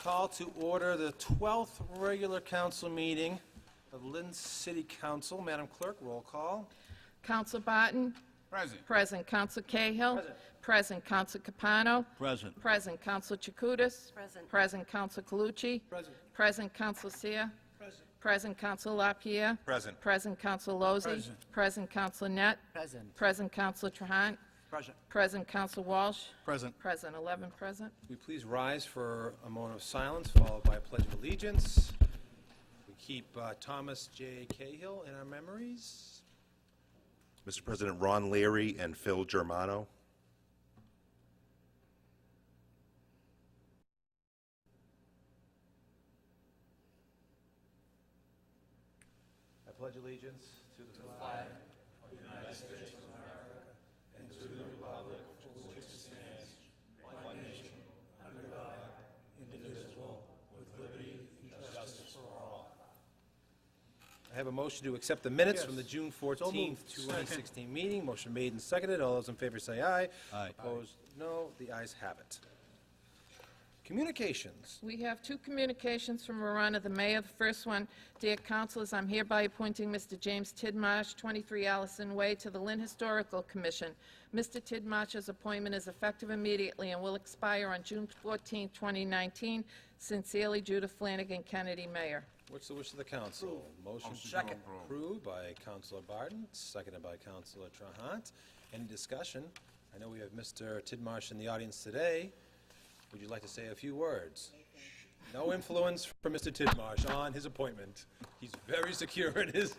Call to order the 12th regular council meeting of Lynn City Council. Madam Clerk, roll call. Councilor Barton. Present. Present. Councilor Cahill. Present. Councilor Capano. Present. Present. Councilor Chakoudas. Present. Present. Councilor Calucci. Present. Present. Councilor Seer. Present. Councilor LaPierre. Present. Present. Councilor Lozzi. Present. Councilor Net. Present. Present. Councilor Trahant. Present. Present. Councilor Walsh. Present. Present. 11 present. We please rise for a moment of silence, followed by a pledge of allegiance. We keep Thomas J. Cahill in our memories. Mr. President, Ron Leary and Phil Germano. I pledge allegiance to the flag of the United States of America and to the republic for which it stands, one nation, under God, indivisible, with liberty and justice for all. I have a motion to accept the minutes from the June 14th, 2016 meeting. Motion made and seconded. All those in favor say aye. Aye. Opposed, no. The ayes have it. Communications. We have two communications from Marana, the mayor. The first one, dear councilors, I'm hereby appointing Mr. James Tidmarsh, 23 Allison Way, to the Lynn Historical Commission. Mr. Tidmarsh's appointment is effective immediately and will expire on June 14, 2019. Sincerely, Judith Flanagan, Kennedy, Mayor. What's the wish of the council? Motion Second. approved by Councilor Barton, seconded by Councilor Trahant. Any discussion? I know we have Mr. Tidmarsh in the audience today. Would you like to say a few words? No influence from Mr. Tidmarsh on his appointment. He's very secure in his...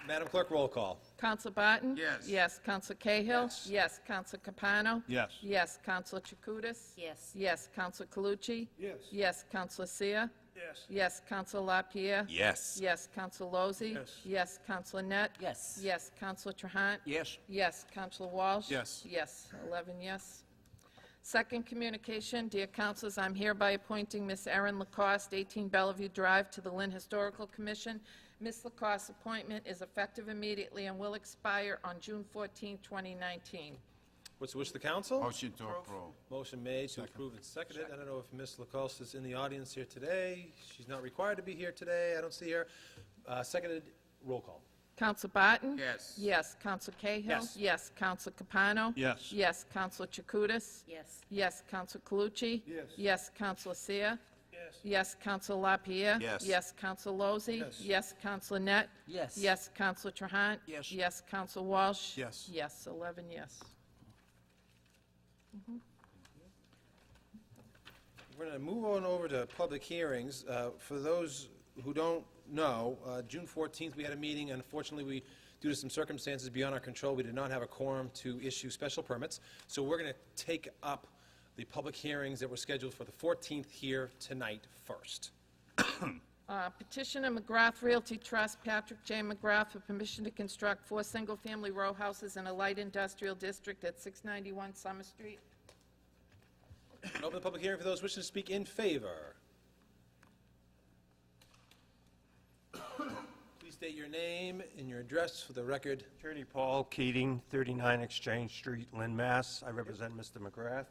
Madam Clerk, roll call. Councilor Barton? Yes. Yes. Councilor Cahill? Yes. Yes. Councilor Capano? Yes. Yes. Councilor Chakoudas? Yes. Yes. Councilor Calucci? Yes. Yes. Councilor Seer? Yes. Yes. Councilor LaPierre? Yes. Yes. Councilor Lozzi? Yes. Yes. Councilor Net? Yes. Yes. Councilor Trahant? Yes. Yes. Councilor Walsh? Yes. Yes. 11 yes. Second communication, dear councilors, I'm hereby appointing Miss Erin Lacoste, 18 Bellevue Drive, to the Lynn Historical Commission. Miss Lacoste's appointment is effective immediately and will expire on June 14, 2019. What's the wish of the council? Motion to approve. Motion made to approve and seconded. I don't know if Ms. Lacoste is in the audience here today. She's not required to be here today. I don't see her. Seconded. Roll call. Councilor Barton? Yes. Yes. Councilor Cahill? Yes. Yes. Councilor Capano? Yes. Yes. Councilor Chakoudas? Yes. Yes. Councilor Calucci? Yes. Yes. Councilor Seer? Yes. Yes. Councilor LaPierre? Yes. Yes. Councilor Lozzi? Yes. Yes. Councilor Net? Yes. Yes. Councilor Trahant? Yes. Yes. Councilor Walsh? Yes. Yes. 11 yes. We're going to move on over to public hearings. For those who don't know, June 14th, we had a meeting. Unfortunately, due to some circumstances beyond our control, we did not have a quorum to issue special permits. So we're going to take up the public hearings that were scheduled for the 14th here tonight first. Petitioner McGrath Realty Trust, Patrick J. McGrath, for permission to construct 4 single-family row houses in a light industrial district at 691 Summer Street. Open the public hearing for those wishing to speak in favor. Please state your name and your address for the record. Attorney Paul Keating, 39 Exchange Street, Lynn, Mass. I represent Mr. McGrath.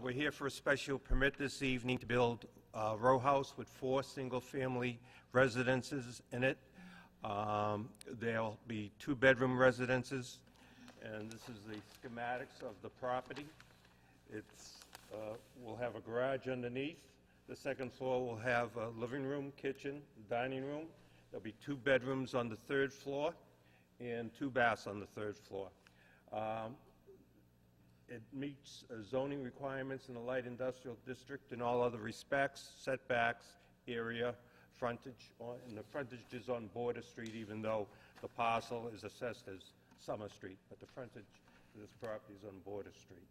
We're here for a special permit this evening to build a row house with 4 single-family residences in it. There'll be 2-bedroom residences, and this is the schematics of the property. We'll have a garage underneath. The second floor will have a living room, kitchen, dining room. There'll be 2 bedrooms on the 3rd floor and 2 baths on the 3rd floor. It meets zoning requirements in the light industrial district in all other respects, setbacks, area, frontage, and the frontage is on Border Street, even though the parcel is assessed as Summer Street, but the frontage of this property is on Border Street.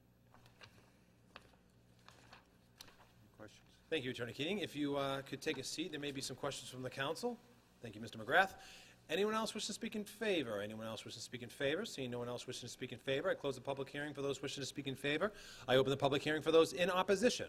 Questions? Thank you, Attorney Keating. If you could take a seat, there may be some questions from the council. Thank you, Mr. McGrath. Anyone else wishing to speak in favor? Anyone else wishing to speak in favor? Seeing no one else wishing to speak in favor, I close the public hearing for those wishing to speak in favor. I open the public hearing for those in opposition.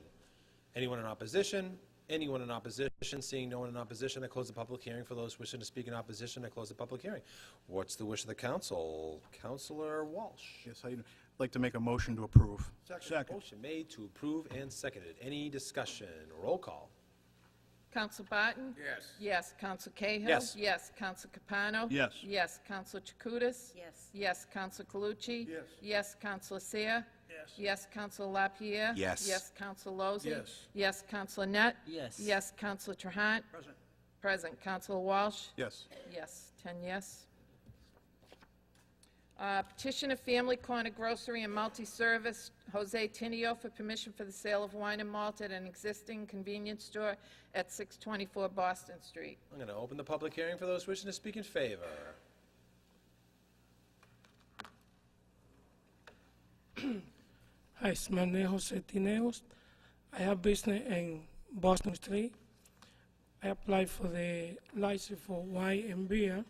Anyone in opposition? Anyone in opposition? Seeing no one in opposition, I close the public hearing for those wishing to speak in opposition. I close the public hearing. What's the wish of the council? Councilor Walsh. Yes, how you doing? like to make a motion to approve. Second. Motion made to approve and seconded. Any discussion? Roll call. Counsel Barton? Yes. Yes. Counsel Cahill? Yes. Yes. Counsel Capano? Yes. Yes. Counsel Chakutis? Yes. Yes. Counsel Calucci? Yes. Yes. Counsel Seer? Yes. Yes. Counsel LaPierre? Yes. Yes. Counsel Lozzi? Yes. Yes. Counsel Net? Yes. Yes. Counsel Trahan? Present. Present. Counsel Walsh? Yes. Yes. 10 yes. Petition of Family Corner Grocery and Multi-Service, Jose Tinio, for permission for the sale of wine and malt at an existing convenience store at 624 Boston Street. I'm going to open the public hearing for those wishing to speak in favor. Hi, my name is Jose Tineos. I have business in Boston Street. I applied for the license for wine and beer.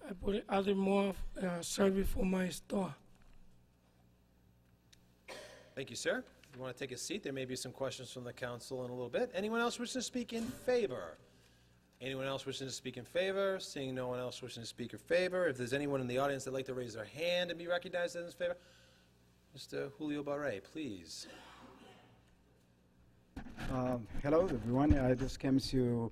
I put other more service for my store. Thank you, sir. If you want to take a seat, there may be some questions from the council in a little bit. Anyone else wishing to speak in favor? Anyone else wishing to speak in favor? Seeing no one else wishing to speak in favor, if there's anyone in the audience that'd like to raise their hand and be recognized in this favor, Mr. Julio Barre, please. Hello, everyone. I just came to.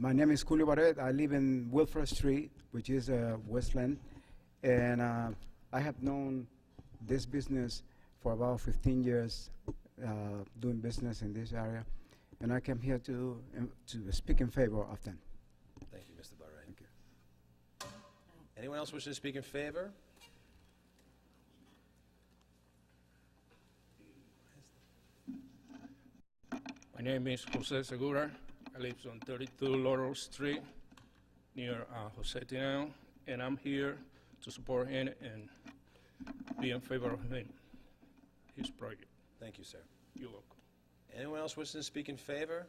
My name is Julio Barret. I live in Wilfred Street, which is Westland, and I have known this business for about 15 years, doing business in this area, and I came here to speak in favor of them. Thank you, Mr. Barre. Thank you. Anyone else wishing to speak in favor? My name is Jose Segura. I live on 32 Laurel Street near Jose Tineo, and I'm here to support him and be in favor of his project. Thank you, sir. You're welcome. Anyone else wishing to speak in favor?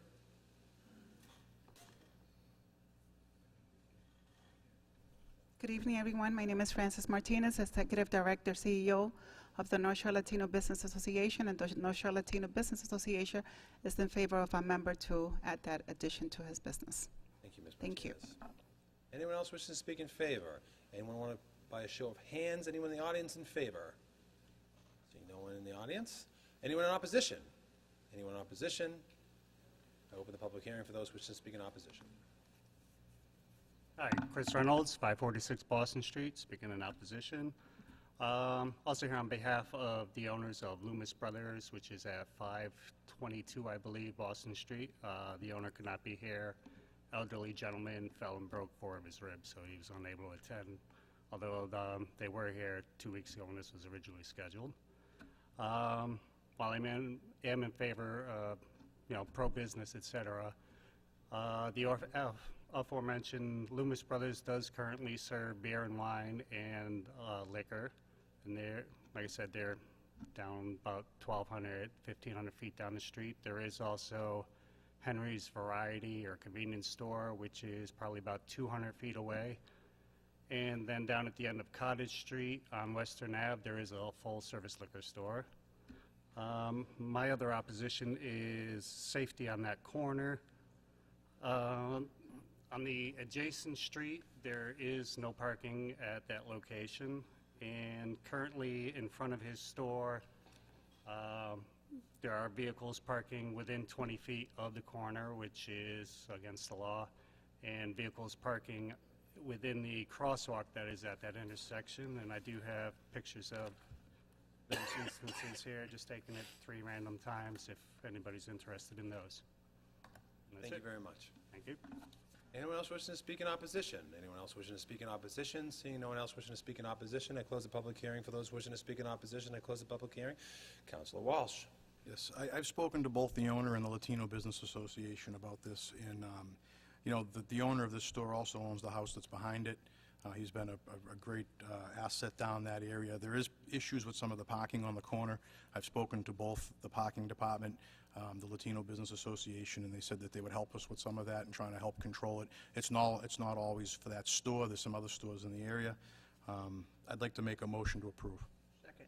Good evening, everyone. My name is Frances Martinez, Executive Director, CEO of the North Shore Latino Business Association, and the North Shore Latino Business Association is in favor of a member to add that addition to his business. Thank you, Ms. Thank you. Martinez. Anyone else wishing to speak in favor? Anyone want to, by a show of hands, anyone in the audience in favor? Seeing no one in the audience. Anyone in opposition? Anyone in opposition? I open the public hearing for those wishing to speak in opposition. Hi, Chris Reynolds, 546 Boston Street, speaking in opposition. Also here on behalf of the owners of Loomis Brothers, which is at 522, I believe, Boston Street. The owner could not be here. Elderly gentleman fell and broke 4 of his ribs, so he was unable to attend, although they were here 2 weeks ago when this was originally scheduled. While I am in favor of, pro-business, et cetera, the aforementioned Loomis Brothers does currently serve beer and wine and liquor, and they're, like I said, they're down about 1,200, 1,500 feet down the street. There is also Henry's Variety or Convenience Store, which is probably about 200 feet away. And then down at the end of Cottage Street on Western Ave, there is a full-service liquor store. My other opposition is safety on that corner. On the adjacent street, there is no parking at that location, and currently in front of his store, there are vehicles parking within 20 feet of the corner, which is against the law, and vehicles parking within the crosswalk that is at that intersection, and I do have pictures of those instances here, just taking it 3 random times if anybody's interested in those. Thank you very much. Thank you. Anyone else wishing to speak in opposition? Anyone else wishing to speak in opposition? Seeing no one else wishing to speak in opposition, I close the public hearing. For those wishing to speak in opposition, I close the public hearing. Councilor Walsh. Yes, I've spoken to both the owner and the Latino Business Association about this, and, the owner of this store also owns the house that's behind it. He's been a great asset down that area. There is issues with some of the parking on the corner. I've spoken to both the parking department, the Latino Business Association, and they said that they would help us with some of that and trying to help control it. It's not always for that store. There's some other stores in the area. I'd like to make a motion to approve.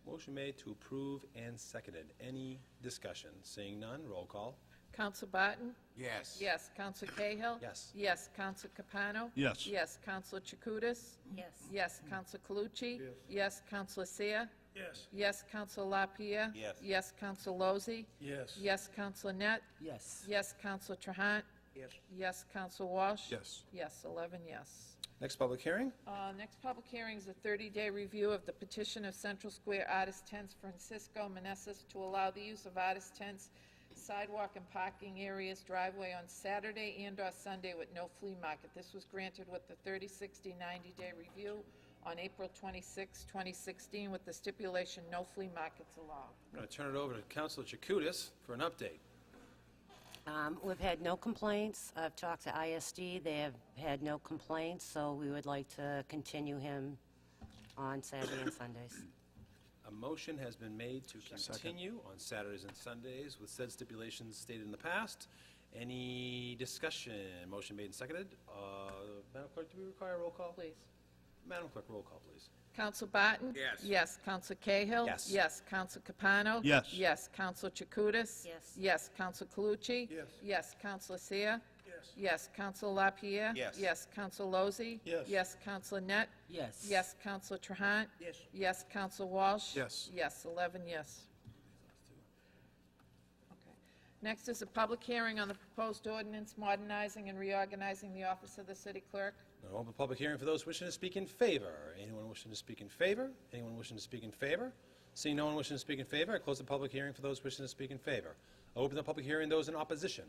Motion made to approve and seconded. Any discussion? Seeing none, roll call. Counsel Barton? Yes. Yes. Counsel Cahill? Yes. Yes. Counsel Capano? Yes. Yes. Counsel Chakutis? Yes. Yes. Counsel Calucci? Yes. Counsel Seer? Yes. Yes. Counsel LaPierre? Yes. Yes. Counsel Lozzi? Yes. Yes. Counsel Net? Yes. Yes. Counsel Trahan? Yes. Yes. Counsel Walsh? Yes. Yes. 11 yes. Next public hearing? Next public hearing is a 30-day review of the petition of Central Square Artist Tents Francisco Meneses to allow the use of artist tents, sidewalk and parking areas, driveway on Saturday and/or Sunday with no flea market. This was granted with the 30, 60, 90-day review on April 26, 2016, with the stipulation no flea markets allowed. I'm going to turn it over to Councilor Chakutis for an update. We've had no complaints. I've talked to ISD. They have had no complaints, so we would like to continue him on Saturday and Sundays. A motion has been made to continue on Saturdays and Sundays with said stipulations stated in the past. Any discussion? Motion made and seconded. Madam Clerk, do we require a roll call? Please. Madam Clerk, roll call, please. Counsel Barton? Yes. Yes. Counsel Cahill? Yes. Yes. Counsel Capano? Yes. Yes. Counsel Chakutis? Yes. Yes. Counsel Calucci? Yes. Yes. Counsel Seer? Yes. Yes. Counsel LaPierre? Yes. Yes. Counsel Lozzi? Yes. Yes. Counsel Net? Yes. Yes. Counsel Trahan? Yes. Yes. Counsel Walsh? Yes. Yes. 11 yes. Okay. Next is a public hearing on the proposed ordinance modernizing and reorganizing the office of the city clerk. Now, open public hearing for those wishing to speak in favor. Anyone wishing to speak in favor? Anyone wishing to speak in favor? Seeing no one wishing to speak in favor, I close the public hearing for those wishing to speak in favor. I open the public hearing those in opposition.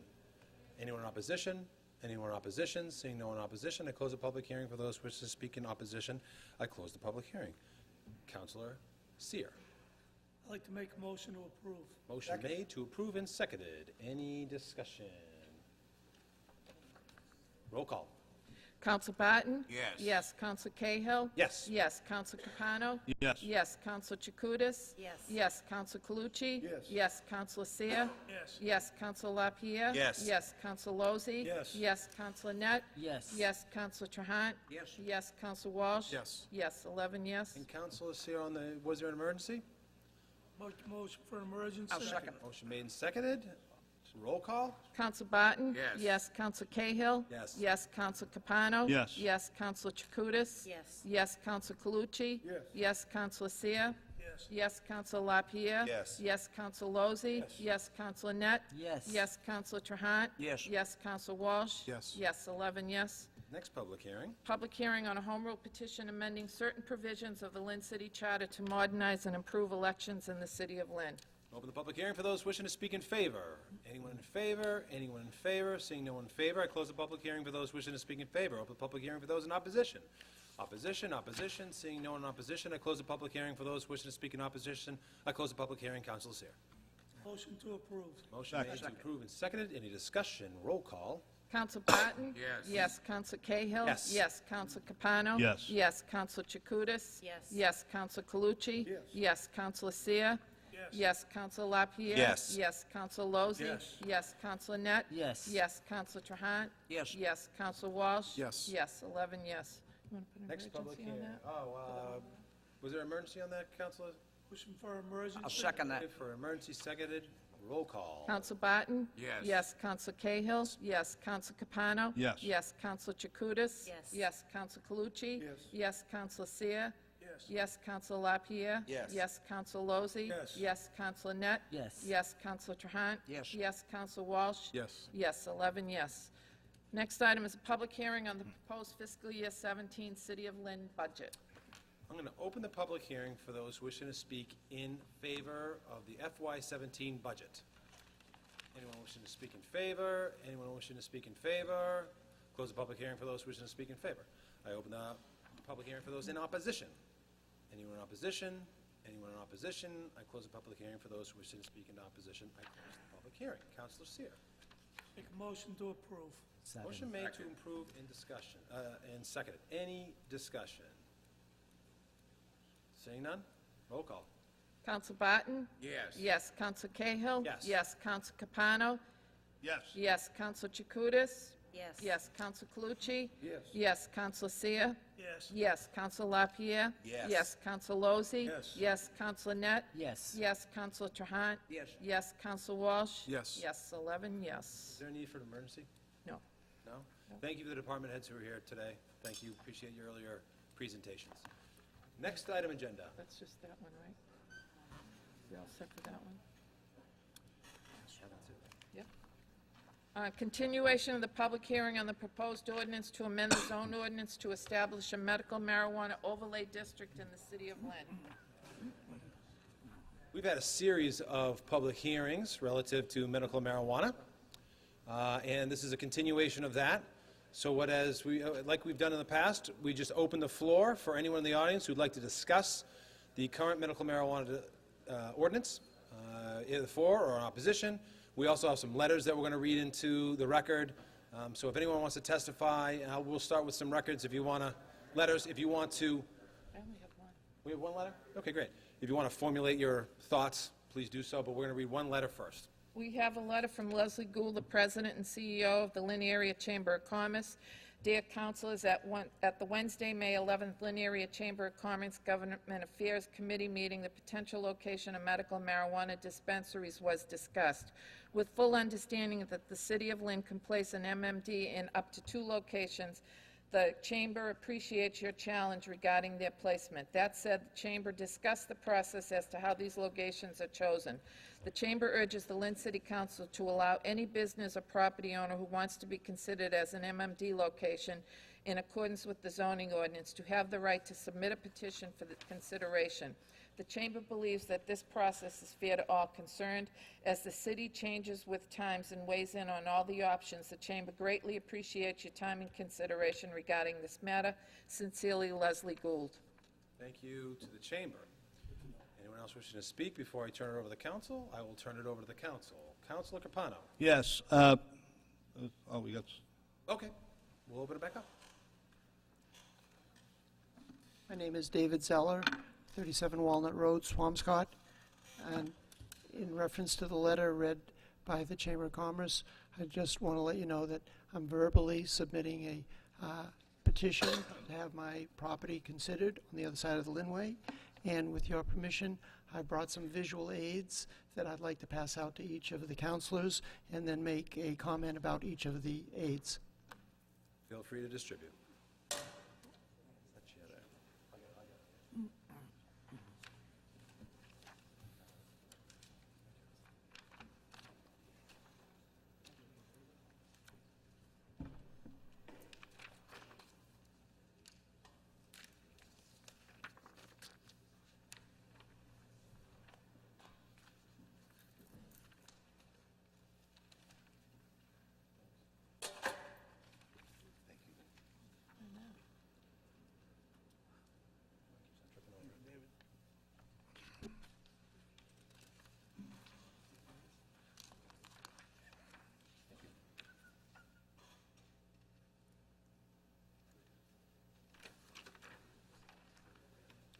Anyone in opposition? Anyone in opposition? Seeing no one in opposition, I close the public hearing for those wishing to speak in opposition. I close the public hearing. Councilor Seer. I'd like to make a motion to approve. Motion made to approve and seconded. Any discussion? Roll call. Counsel Barton? Yes. Yes. Counsel Cahill? Yes. Yes. Counsel Capano? Yes. Yes. Counsel Chakutis? Yes. Yes. Counsel Calucci? Yes. Yes. Counsel Seer? Yes. Yes. Counsel LaPierre? Yes. Yes. Counsel Lozzi? Yes. Yes. Counsel Net? Yes. Yes. Counsel Trahan? Yes. Yes. Counsel Walsh? Yes. Yes. 11 yes. And Councilor Seer on the, was there an emergency? Motion for emergency. Motion made and seconded. Roll call. Counsel Barton? Yes. Yes. Counsel Cahill? Yes. Yes. Counsel Capano? Yes. Yes. Counsel Chakutis? Yes. Yes. Counsel Calucci? Yes. Yes. Counsel Seer? Yes. Yes. Counsel LaPierre? Yes. Yes. Counsel Lozzi? Yes. Counsel Net? Yes. Yes. Counsel Trahan? Yes. Yes. Counsel Walsh? Yes. Yes. 11 yes. Next public hearing. Public hearing on a home rule petition amending certain provisions of the Lynn City Charter to modernize and improve elections in the city of Lynn. Open the public hearing for those wishing to speak in favor. Anyone in favor? Anyone in favor? Seeing no one in favor, I close the public hearing for those wishing to speak in favor. Open the public hearing for those in opposition. Opposition, opposition. Seeing no one in opposition, I close the public hearing for those wishing to speak in opposition. I close the public hearing. Councilor Seer. Motion to approve. Motion made to approve and seconded. Any discussion? Roll call. Counsel Barton? Yes. Yes. Counsel Cahill? Yes. Yes. Counsel Capano? Yes. Yes. Counsel Chakutis? Yes. Yes. Counsel Calucci? Yes. Yes. Counsel Seer? Yes. Yes. Counsel LaPierre? Yes. Yes. Counsel Lozzi? Yes. Yes. Counsel Net? Yes. Yes. Counsel Trahan? Yes. Yes. Counsel Walsh? Yes. Yes. 11 yes. You want to put an Next public emergency on hearing. that? Was there emergency on that, Councilor? Motion for emergency. I'll second that. For emergency, seconded. Roll call. Counsel Barton? Yes. Yes. Counsel Cahill? Yes. Counsel Capano? Yes. Yes. Counsel Chakutis? Yes. Yes. Counsel Calucci? Yes. Yes. Counsel Seer? Yes. Yes. Counsel LaPierre? Yes. Yes. Counsel Lozzi? Yes. Yes. Counsel Net? Yes. Yes. Counsel Trahan? Yes. Yes. Counsel Walsh? Yes. Yes. 11 yes. Next item is a public hearing on the proposed fiscal year 17 City of Lynn budget. I'm going to open the public hearing for those wishing to speak in favor of the FY17 budget. Anyone wishing to speak in favor? Anyone wishing to speak in favor? Close the public hearing for those wishing to speak in favor. I open the public hearing for those in opposition. Anyone in opposition? Anyone in opposition? I close the public hearing for those wishing to speak in opposition. I close the public hearing. Councilor Seer. Make a motion to approve. Motion made to improve in discussion, and seconded. Any discussion? Seeing none? Roll call. Counsel Barton? Yes. Yes. Counsel Cahill? Yes. Yes. Counsel Capano? Yes. Yes. Counsel Chakutis? Yes. Yes. Counsel Calucci? Yes. Yes. Counsel Seer? Yes. Yes. Counsel LaPierre? Yes. Yes. Counsel Lozzi? Yes. Yes. Counsel Net? Yes. Yes. Counsel Trahan? Yes. Yes. Counsel Walsh? Yes. Yes. 11 Is yes. there a need for an emergency? No. No? Thank you to the department heads who are here today. Thank you, appreciate your earlier presentations. Next item agenda. That's just that one, right? We all set for that one? Yep. Continuation of the public hearing on the proposed ordinance to amend the zone ordinance to establish a medical marijuana overlay district in the city of Lynn. We've had a series of public hearings relative to medical marijuana, and this is a continuation of that. So like we've done in the past, we just open the floor for anyone in the audience who'd like to discuss the current medical marijuana ordinance, either for or in opposition. We also have some letters that we're going to read into the record. So if anyone wants to testify, we'll start with some records if you want to, letters if you want to. I only have one. We have one letter? Okay, great. If you want to formulate your thoughts, please do so, but we're going to read one letter first. We have a letter from Leslie Gould, the President and CEO of the Lynn Area Chamber of Commerce. Dear Councilors, at the Wednesday, May 11th, Lynn Area Chamber of Commerce Government Affairs Committee meeting, the potential location of medical marijuana dispensaries was discussed. With full understanding that the City of Lynn can place an MMD in up to 2 locations, the Chamber appreciates your challenge regarding their placement. That said, the Chamber discussed the process as to how these locations are chosen. The Chamber urges the Lynn City Council to allow any business or property owner who wants to be considered as an MMD location in accordance with the zoning ordinance to have the right to submit a petition for the consideration. The Chamber believes that this process is fair to all concerned. As the city changes with times and weighs in on all the options, the Chamber greatly appreciates your time and consideration regarding this matter. Sincerely, Leslie Gould. Thank you to the Chamber. Anyone else wishing to speak before I turn it over to the Council? I will turn it over to the Council. Councilor Capano. Yes. We got. Okay, we'll open it back up. My name is David Zeller, 37 Walnut Road, Swampscott. And in reference to the letter read by the Chamber of Commerce, I just want to let you know that I'm verbally submitting a petition to have my property considered on the other side of the Linway. And with your permission, I brought some visual aids that I'd like to pass out to each of the councilors and then make a comment about each of the aids. Feel free to distribute.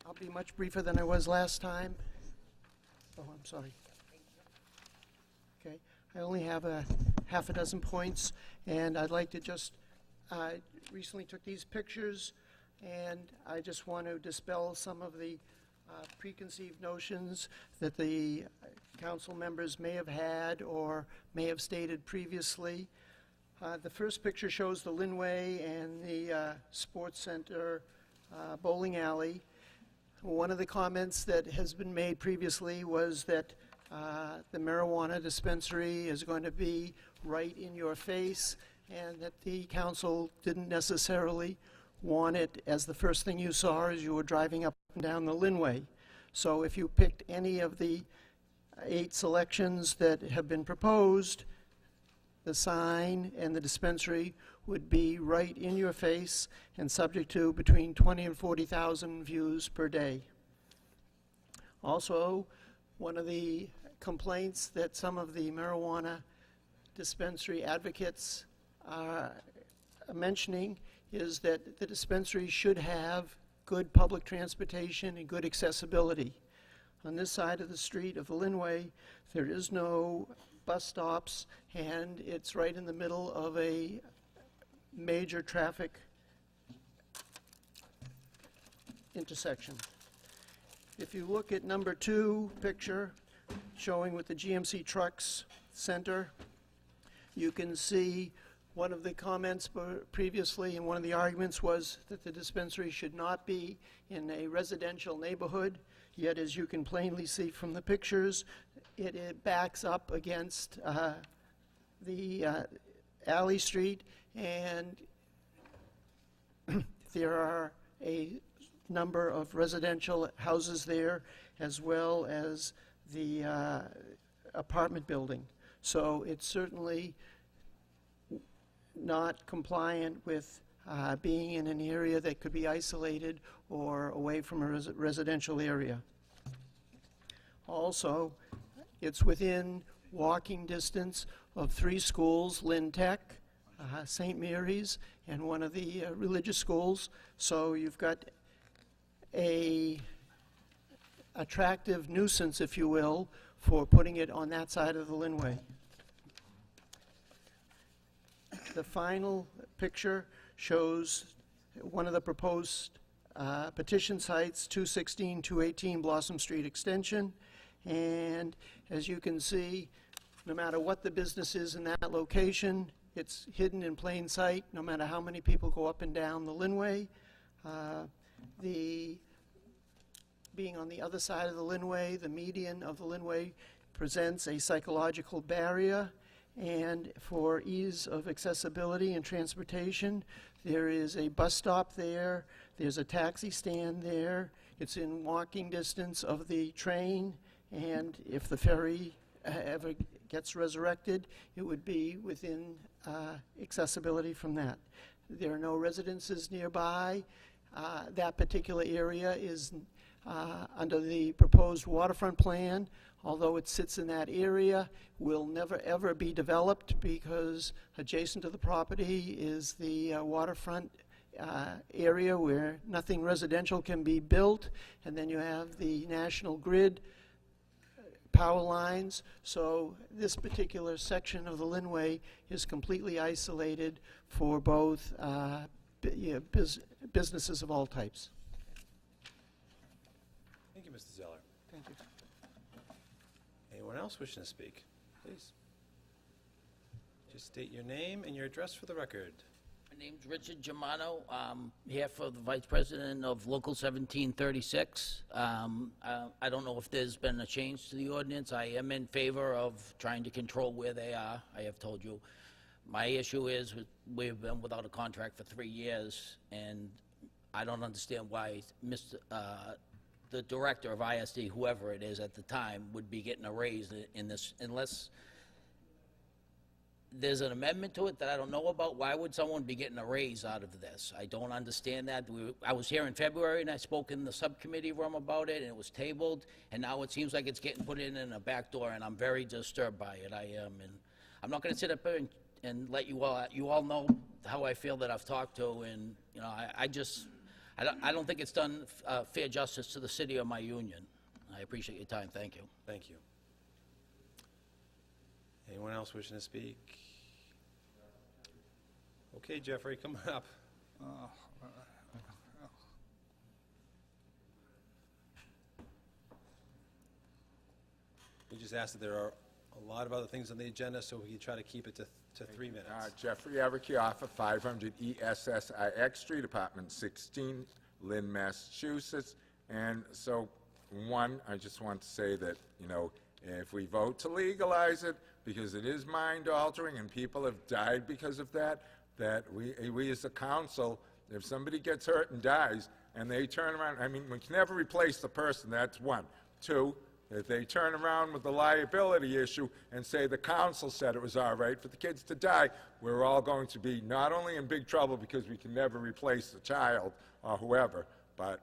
I'll be much briefer than I was last time. Oh, I'm sorry. Okay, I only have a half a dozen points, and I'd like to just, recently took these pictures, and I just want to dispel some of the preconceived notions that the council members may have had or may have stated previously. The first picture shows the Linway and the Sports Center bowling alley. One of the comments that has been made previously was that the marijuana dispensary is going to be right in your face, and that the council didn't necessarily want it as the first thing you saw as you were driving up and down the Linway. So if you picked any of the 8 selections that have been proposed, the sign and the dispensary would be right in your face and subject to between 20 and 40,000 views per day. Also, one of the complaints that some of the marijuana dispensary advocates are mentioning is that the dispensary should have good public transportation and good accessibility. On this side of the street of the Linway, there is no bus stops, and it's right in the middle of a major traffic intersection. If you look at number 2 picture, showing with the GMC trucks center, you can see one of the comments previously, and one of the arguments was that the dispensary should not be in a residential neighborhood. Yet, as you can plainly see from the pictures, it backs up against the alley street, and there are a number of residential houses there, as well as the apartment building. So it's certainly not compliant with being in an area that could be isolated or away from a residential area. Also, it's within walking distance of 3 schools, Lynn Tech, St. Mary's, and one of the religious schools. So you've got a attractive nuisance, if you will, for putting it on that side of the Linway. The final picture shows one of the proposed petition sites, 216, 218 Blossom Street Extension. And as you can see, no matter what the business is in that location, it's hidden in plain sight, no matter how many people go up and down the Linway. Being on the other side of the Linway, the median of the Linway presents a psychological barrier, and for ease of accessibility and transportation, there is a bus stop there, there's a taxi stand there, it's in walking distance of the train, and if the ferry ever gets resurrected, it would be within accessibility from that. There are no residences nearby. That particular area is under the proposed waterfront plan, although it sits in that area, will never ever be developed because adjacent to the property is the waterfront area where nothing residential can be built, and then you have the National Grid power lines. So this particular section of the Linway is completely isolated for both businesses of all types. Thank you, Mr. Zeller. Thank you. Anyone else wishing to speak? Please. Just state your name and your address for the record. My name's Richard Germano. I'm here for the Vice President of Local 1736. I don't know if there's been a change to the ordinance. I am in favor of trying to control where they are. I have told you. My issue is we've been without a contract for 3 years, and I don't understand why the director of ISD, whoever it is at the time, would be getting a raise in this, unless there's an amendment to it that I don't know about. Why would someone be getting a raise out of this? I don't understand that. I was here in February, and I spoke in the subcommittee room about it, and it was tabled, and now it seems like it's getting put in a back door, and I'm very disturbed by it. I am, and I'm not going to sit up here and let you all know how I feel that I've talked to, and I don't think it's done fair justice to the city or my union. I appreciate your time. Thank you. Thank you. Anyone else wishing to speak? Okay, Jeffrey, come on up. We just asked that there are a lot of other things on the agenda, so we can try to keep it to 3 minutes. Jeffrey Avicchiaffa, 500 ESSIX Street, Apartment 16, Lynn, Massachusetts. And so, one, I just want to say that, if we vote to legalize it, because it is mind-altering and people have died because of that we as a council, if somebody gets hurt and dies and they turn around, we can never replace the person, that's one. Two, if they turn around with the liability issue and say the council said it was all right for the kids to die, we're all going to be not only in big trouble because we can never replace the child or whoever, but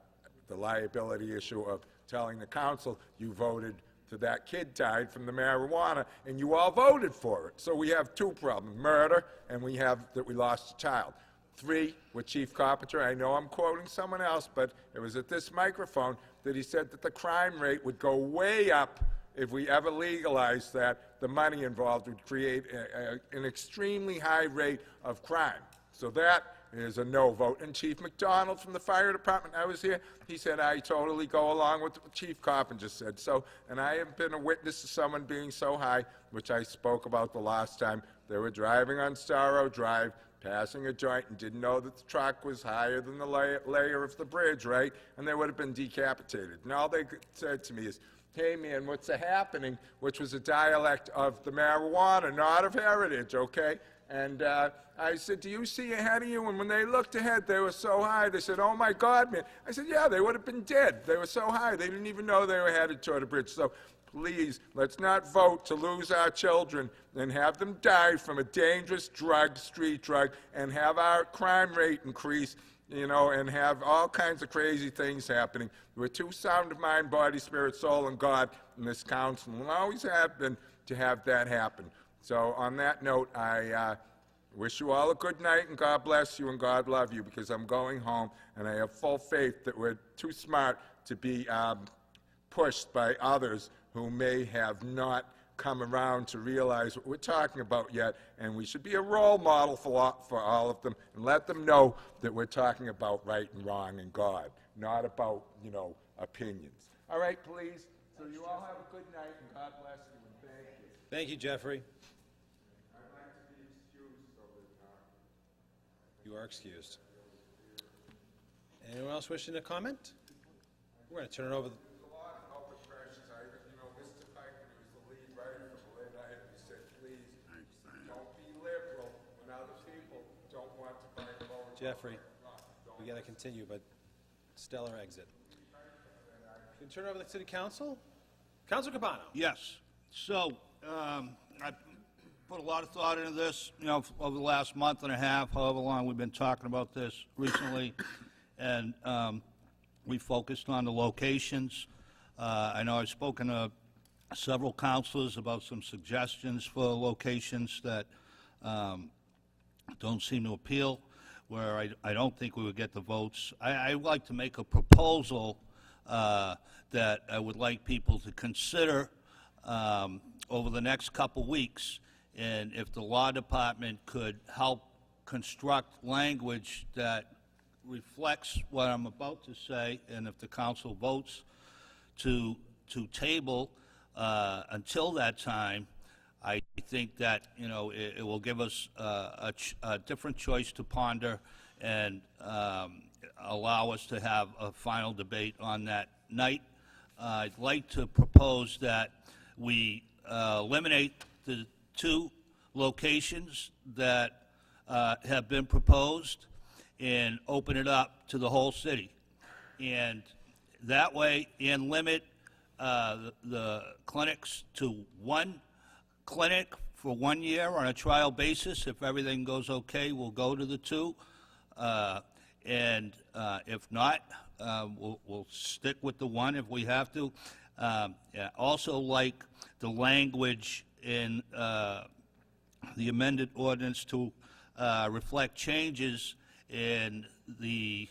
the liability issue of telling the council you voted to that kid died from the marijuana, and you all voted for it. So we have 2 problems, murder, and we have that we lost a child. 3, with Chief Carpenter, I know I'm quoting someone else, but it was at this microphone that he said that the crime rate would go way up if we ever legalized that. The money involved would create an extremely high rate of crime. So that is a no vote. And Chief McDonald from the fire department, I was here, he said, I totally go along with what Chief Carpenter said. So, and I have been a witness to someone being so high, which I spoke about the last time. They were driving on Starrow Drive, passing a joint, and didn't know that the truck was higher than the layer of the bridge, right? And they would have been decapitated. And all they said to me is, hey man, what's happening? Which was a dialect of the marijuana, not of heritage, okay? And I said, do you see ahead of you? And when they looked ahead, they were so high. They said, oh my God, man. I said, yeah, they would have been dead. They were so high, they didn't even know they were headed toward a bridge. So please, let's not vote to lose our children and have them die from a dangerous drug, street drug, and have our crime rate increase, you know, and have all kinds of crazy things happening. We're too sound of mind, body, spirit, soul, and God in this council, and always have been, to have that happen. So on that note, I wish you all a good night, and God bless you, and God love you, because I'm going home, and I have full faith that we're too smart to be pushed by others who may have not come around to realize what we're talking about yet, and we should be a role model for all of them, and let them know that we're talking about right and wrong and God, not about, you know, opinions. All right, please. So you all have a good night, and God bless you, and thank you. Thank you, Jeffrey. I'd like to be excused so that, You are excused. Anyone else wishing to comment? We're going to turn it over. There's a lot of help with precious. You know, Mr. Pike, when he was the lead writer for the late night, he said, please, don't be liberal when other people don't want to buy forward. Jeffrey, we got to continue, but stellar exit. Can you turn it over to the City Council? Councilor Capano. Yes. So, I put a lot of thought into this, you know, over the last month and a half, however long we've been talking about this recently, and we focused on the locations. I know I've spoken to several councilors about some suggestions for locations that don't seem to appeal, where I don't think we would get the votes. I'd like to make a proposal that I would like people to consider over the next couple weeks, and if the law department could help construct language that reflects what I'm about to say, and if the council votes to table until that time, I think that, you know, it will give us a different choice to ponder and allow us to have a final debate on that night. I'd like to propose that we eliminate the two locations that have been proposed and open it up to the whole city. And that way, and limit the clinics to one clinic for 1 year on a trial basis. If everything goes okay, we'll go to the two. And if not, we'll stick with the one if we have to. Also like the language in the amended ordinance to reflect changes in the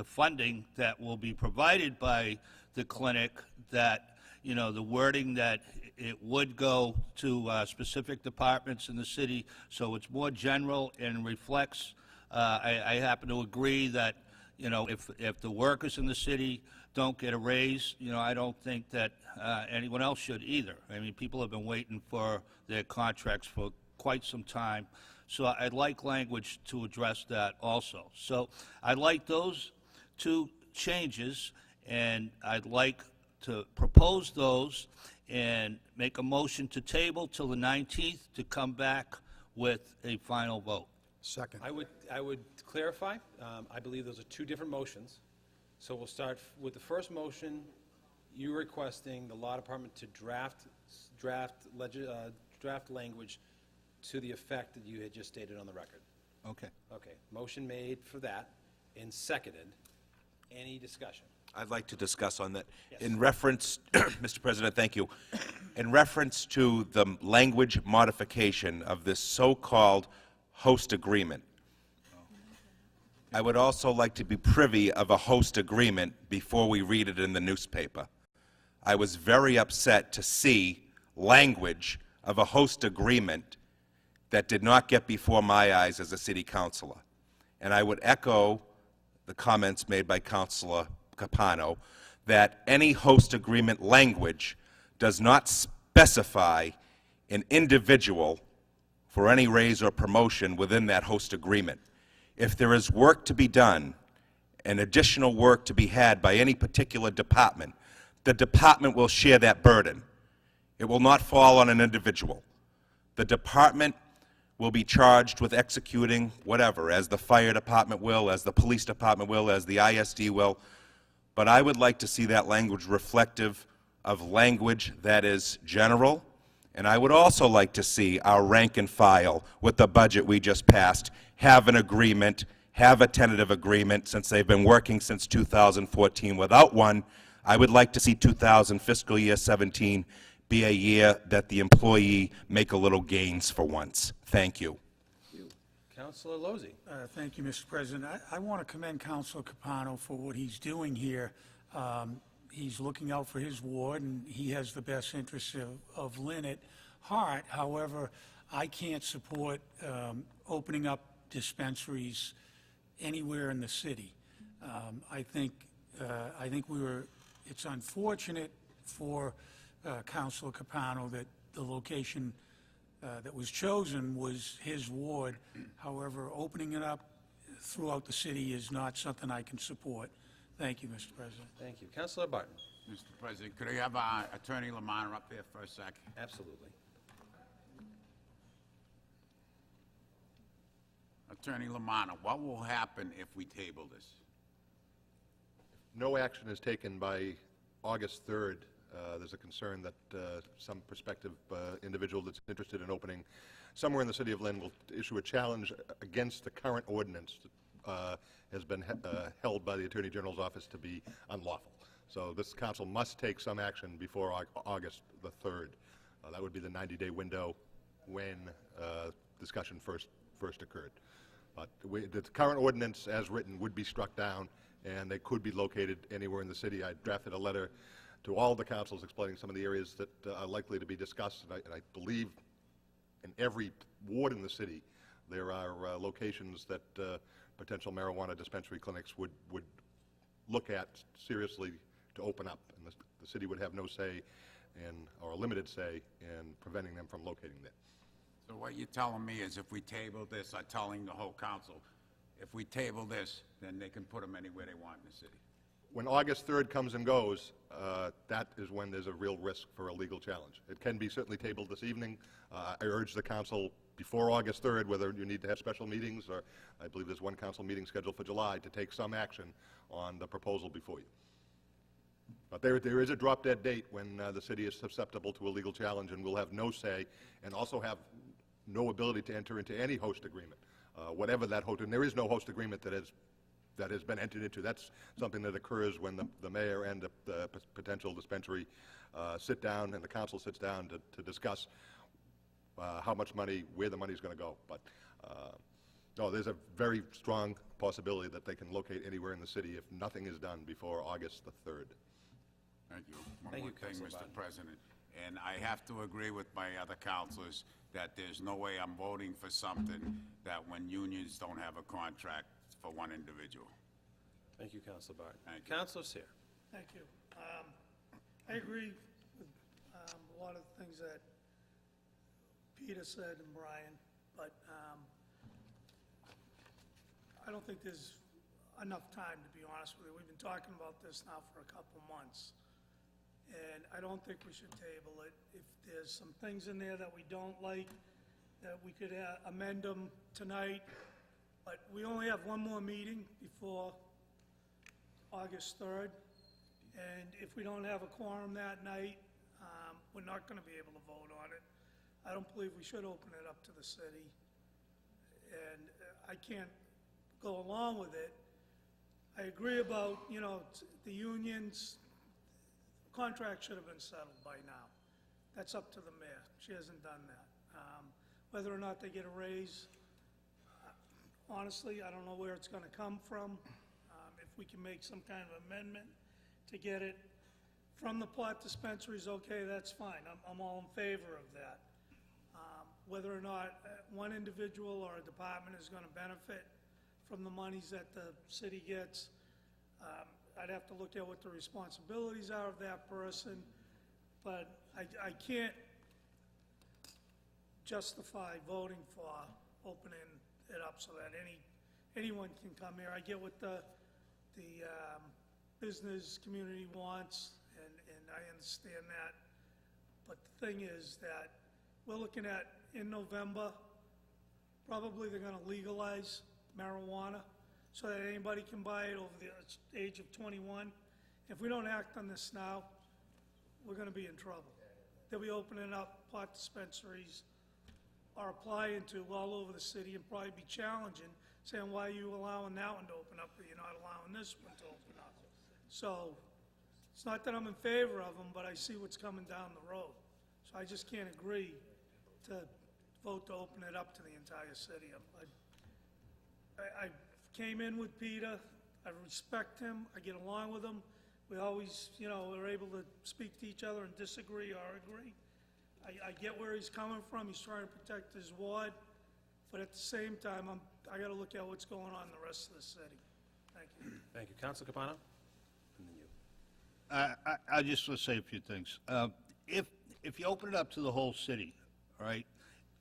funding that will be provided by the clinic, that, you know, the wording that it would go to specific departments in the city, so it's more general and reflects. I happen to agree that, you know, if the workers in the city don't get a raise, you know, I don't think that anyone else should either. I mean, people have been waiting for their contracts for quite some time. So I'd like language to address that also. So I'd like those two changes, and I'd like to propose those and make a motion to table till the 19th to come back with a final vote. Second. I would clarify. I believe those are two different motions. So we'll start with the first motion. You requesting the law department to draft language to the effect that you had just stated on the record. Okay. Okay. Motion made for that and seconded. Any discussion? I'd like to discuss on that. Yes. In reference, Mr. President, thank you. In reference to the language modification of this so-called host agreement, I would also like to be privy of a host agreement before we read it in the newspaper. I was very upset to see language of a host agreement that did not get before my eyes as a city councilor. And I would echo the comments made by Councilor Capano that any host agreement language does not specify an individual for any raise or promotion within that host agreement. If there is work to be done and additional work to be had by any particular department, the department will share that burden. It will not fall on an individual. The department will be charged with executing whatever, as the fire department will, as the police department will, as the ISD will. But I would like to see that language reflective of language that is general, and I would also like to see our rank and file with the budget we just passed have an agreement, have a tentative agreement, since they've been working since 2014 without one. I would like to see fiscal year 17 be a year that the employee make a little gains for once. Thank you. Councilor Lozzi. Thank you, Mr. President. I want to commend Councilor Capano for what he's doing here. He's looking out for his ward, and he has the best interests of Lynn at heart. However, I can't support opening up dispensaries anywhere in the city. I think it's unfortunate for Councilor Capano that the location that was chosen was his ward. However, opening it up throughout the city is not something I can support. Thank you, Mr. President. Thank you. Councilor Barton. Mr. President, could I have Attorney Lamanna up there for a sec? Absolutely. Attorney Lamanna, what will happen if we table this? No action is taken by August 3rd. There's a concern that some prospective individual that's interested in opening somewhere in the city of Lynn will issue a challenge against the current ordinance that has been held by the Attorney General's office to be unlawful. So this council must take some action before August the 3rd. That would be the 90-day window when discussion first occurred. But the current ordinance as written would be struck down, and they could be located anywhere in the city. I drafted a letter to all the councils explaining some of the areas that are likely to be discussed, and I believe in every ward in the city there are locations that potential marijuana dispensary clinics would look at seriously to open up, and the city would have no say or a limited say in preventing them from locating there. So what you're telling me is if we table this, I'm telling the whole council, if we table this, then they can put them anywhere they want in the city. When August 3rd comes and goes, that is when there's a real risk for a legal challenge. It can be certainly tabled this evening. I urge the council before August 3rd, whether you need to have special meetings, or I believe there's one council meeting scheduled for July, to take some action on the proposal before you. But there is a drop-dead date when the city is susceptible to a legal challenge, and will have no say, and also have no ability to enter into any host agreement, whatever that host. And there is no host agreement that has been entered into. That's something that occurs when the mayor and the potential dispensary sit down, and the council sits down to discuss how much money, where the money is going to go. But no, there's a very strong possibility that they can locate anywhere in the city if nothing is done before August the 3rd. Thank you. One more thing, Mr. President, and I have to agree with my other councilors that there's no way I'm voting for something that when unions don't have a contract for one individual. Thank you, Councilor Barton. Thank you. Councilor Seer. Thank you. I agree with a lot of the things that Peter said and Brian, but I don't think there's enough time, to be honest with you. We've been talking about this now for a couple months, and I don't think we should table it. If there's some things in there that we don't like, that we could amend them tonight, but we only have one more meeting before August 3rd, and if we don't have a quorum that night, we're not going to be able to vote on it. I don't believe we should open it up to the city, and I can't go along with it. I agree about, the unions. Contract should have been settled by now. That's up to the mayor. She hasn't done that. Whether or not they get a raise, honestly, I don't know where it's going to come from. If we can make some kind of amendment to get it from the pot dispensaries, okay, that's fine. I'm all in favor of that. whether or not one individual or a department is going to benefit from the monies that the city gets. I'd have to look at what the responsibilities are of that person, but I can't justify voting for opening it up so that anyone can come here. I get what the business community wants, and I understand that. But the thing is that we're looking at, in November, probably they're gonna legalize marijuana so that anybody can buy it over the age of 21. If we don't act on this now, we're gonna be in trouble. They'll be opening up pot dispensaries or applying to all over the city and probably be challenging, saying, why are you allowing that one to open up, but you're not allowing this one to open up? So, it's not that I'm in favor of them, but I see what's coming down the road. So I just can't agree to vote to open it up to the entire city. I came in with Peter, I respect him, I get along with him. We always, are able to speak to each other and disagree or agree. I get where he's coming from, he's trying to protect his ward, but at the same time, I gotta look at what's going on in the rest of the city. Thank you. Thank you. Councilor Capano? And then you. I just want to say a few things. If you open it up to the whole city, all right,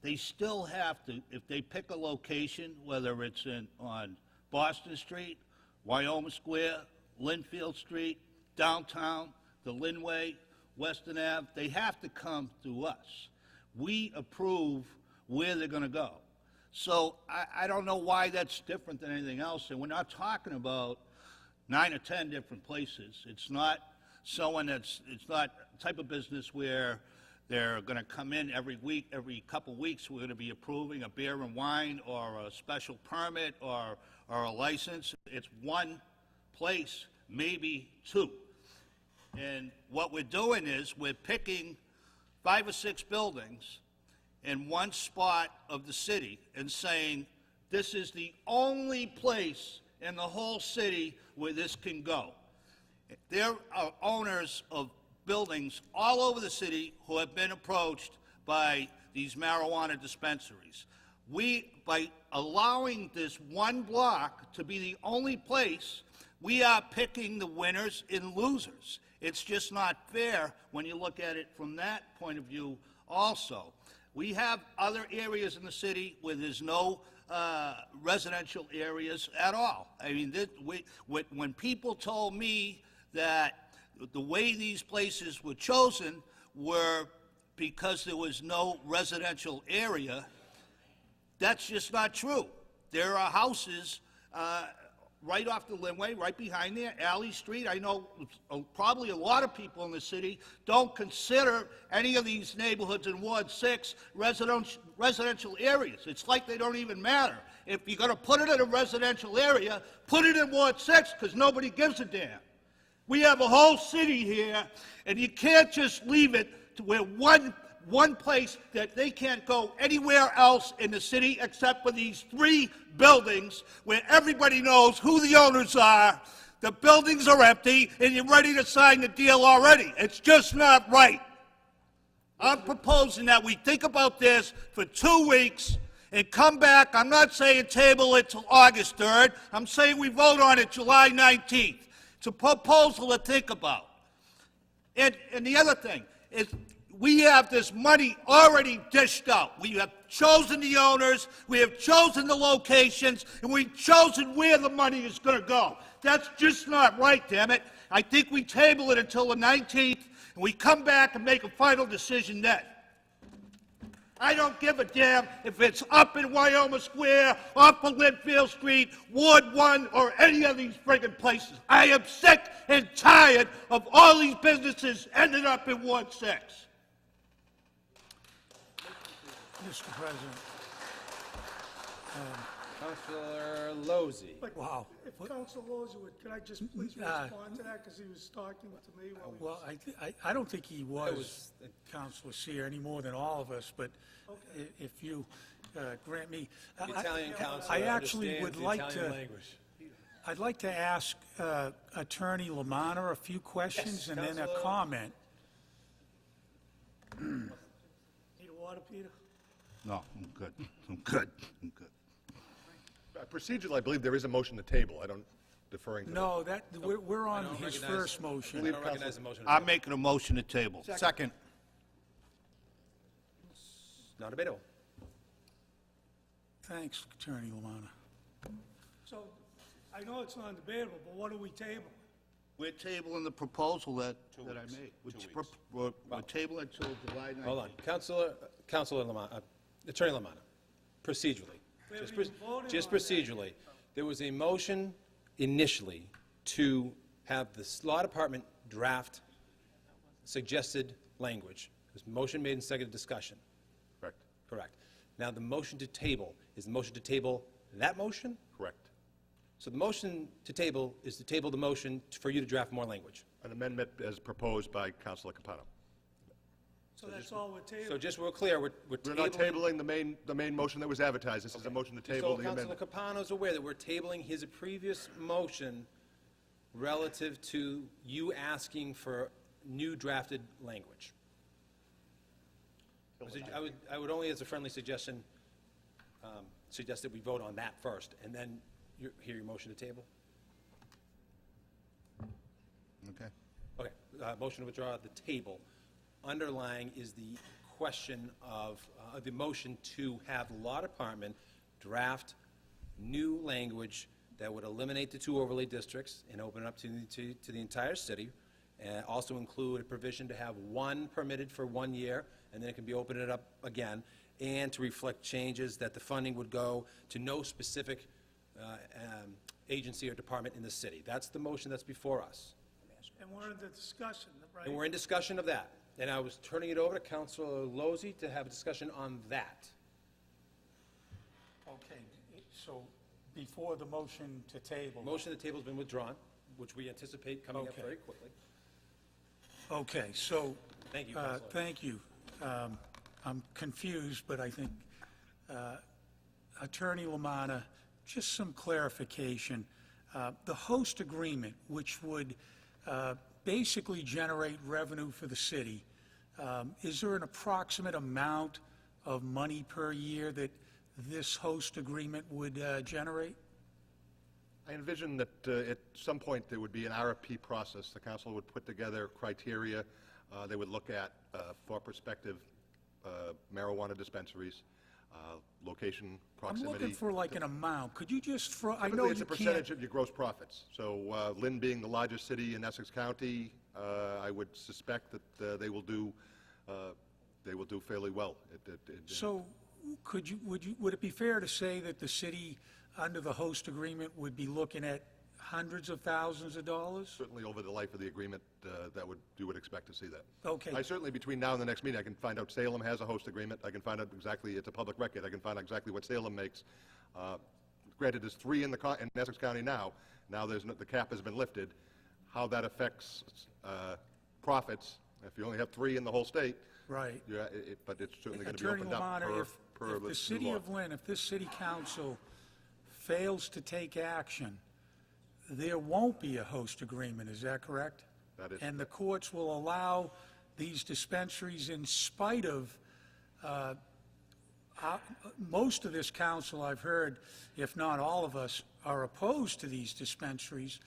they still have to, if they pick a location, whether it's on Boston Street, Wyoming Square, Linfield Street, downtown, the Linway, Western Ave, they have to come to us. We approve where they're going to go. So I don't know why that's different than anything else. And we're not talking about 9 or 10 different places. It's not it's not a type of business where they're going to come in every week, every couple weeks. We're going to be approving a beer and wine or a special permit or a license. It's one place, maybe two. And what we're doing is we're picking 5 or 6 buildings in one spot of the city and saying, this is the only place in the whole city where this can go. There are owners of buildings all over the city who have been approached by these marijuana dispensaries. By allowing this one block to be the only place, we are picking the winners and losers. It's just not fair when you look at it from that point of view also. We have other areas in the city where there's no residential areas at all. I mean, when people told me that the way these places were chosen were because there was no residential area, that's just not true. There are houses right off the Linway, right behind there, Alley Street. I know probably a lot of people in the city don't consider any of these neighborhoods in Ward 6 residential areas. It's like they don't even matter. If you're going to put it in a residential area, put it in Ward 6, because nobody gives a damn. We have a whole city here, and you can't just leave it to where one place that they can't go anywhere else in the city except for these 3 buildings where everybody knows who the owners are. The buildings are empty, and you're ready to sign the deal already. It's just not right. I'm proposing that we think about this for 2 weeks and come back. I'm not saying table it till August 3rd. I'm saying we vote on it July 19th. It's a proposal to think about. And the other thing is, we have this money already dished out. We have chosen the owners, we have chosen the locations, and we've chosen where the money is going to go. That's just not right, damn it. I think we table it until the 19th, and we come back and make a final decision then. I don't give a damn if it's up in Wyoming Square, up on Linfield Street, Ward 1, or any of these friggin' places. I am sick and tired of all these businesses ending up in Ward 6. Mr. President. Councilor Lozzi. Wow. If Councilor Lozzi would, could I just please respond to that, because he was talking to me while he was... I don't think he was Councilor Seer any more than all of us, but if you grant me... The Italian council I actually would like Italian to... language. I'd like to ask Attorney Lamanna a few questions and then a comment. Need water, Peter? No, I'm good. I'm good. I'm good. Procedurally, I believe there is a motion to table. I don't, deferring to... No, we're on his first motion. I don't recognize the motion. I'm making a motion to table. Second. Not debatable. Thanks, Attorney Lamanna. So, I know it's not debatable, but what do we table? We're tabling the proposal that I made. We're tabling it till July 19th. Hold on. Councilor Lamanna, Attorney Lamanna, procedurally, just procedurally, there was a motion initially to have the law department draft suggested language. It was motion made and seconded discussion. Correct. Correct. Now, the motion to table, is the motion to table that motion? Correct. So the motion to table is to table the motion for you to draft more language. An amendment as proposed by Councilor Capano. So that's all we're tabling? So just we're clear, we're We're not tabling the main motion that was advertised. This is a motion to table the So amendment. Councilor Capano's aware that we're tabling his previous motion relative to you asking for new drafted language. I would only, as a friendly suggestion, suggest that we vote on that first, and then hear your motion to table. Okay. Okay, motion to withdraw the table. Underlying is the question of the motion to have the law department draft new language that would eliminate the 2 overlay districts and open it up to the entire city, and also include a provision to have 1 permitted for 1 year, and then it can be opened up again, and to reflect changes that the funding would go to no specific agency or department in the city. That's the motion that's before us. And we're in the discussion, right? And we're in discussion of that. And I was turning it over to Councilor Lozzi to have a discussion on that. Okay, so before the motion to table. Motion to table has been withdrawn, which we anticipate coming up very quickly. Okay, so. Thank you, Councilor. Thank you. I'm confused, but I think Attorney Lamanna, just some clarification. The host agreement, which would basically generate revenue for the city, is there an approximate amount of money per year that this host agreement would generate? I envision that at some point there would be an RFP process. The council would put together criteria they would look at for prospective marijuana dispensaries, location, proximity. I'm looking for like an amount. Could you just, I know Typically, you it's a can't. percentage of your gross profits. So Lynn being the largest city in Essex County, I would suspect that they will do fairly well. So would it be fair to say that the city, under the host agreement, would be looking at hundreds of thousands of dollars? Certainly over the life of the agreement, you would expect to see that. Okay. I certainly, between now and the next meeting, I can find out Salem has a host agreement. I can find out exactly, it's a public record. I can find out exactly what Salem makes. Granted, there's 3 in Essex County now. Now the cap has been lifted. How that affects profits, if you only have 3 in the whole state. Right. But it's certainly going to be Attorney opened up Lamanna, per if the city law. of Lynn, if this city council fails to take action, there won't be a host agreement, is that correct? That is And the courts will allow these dispensaries in spite of, most of this council I've heard, if not all of us, are opposed to these dispensaries,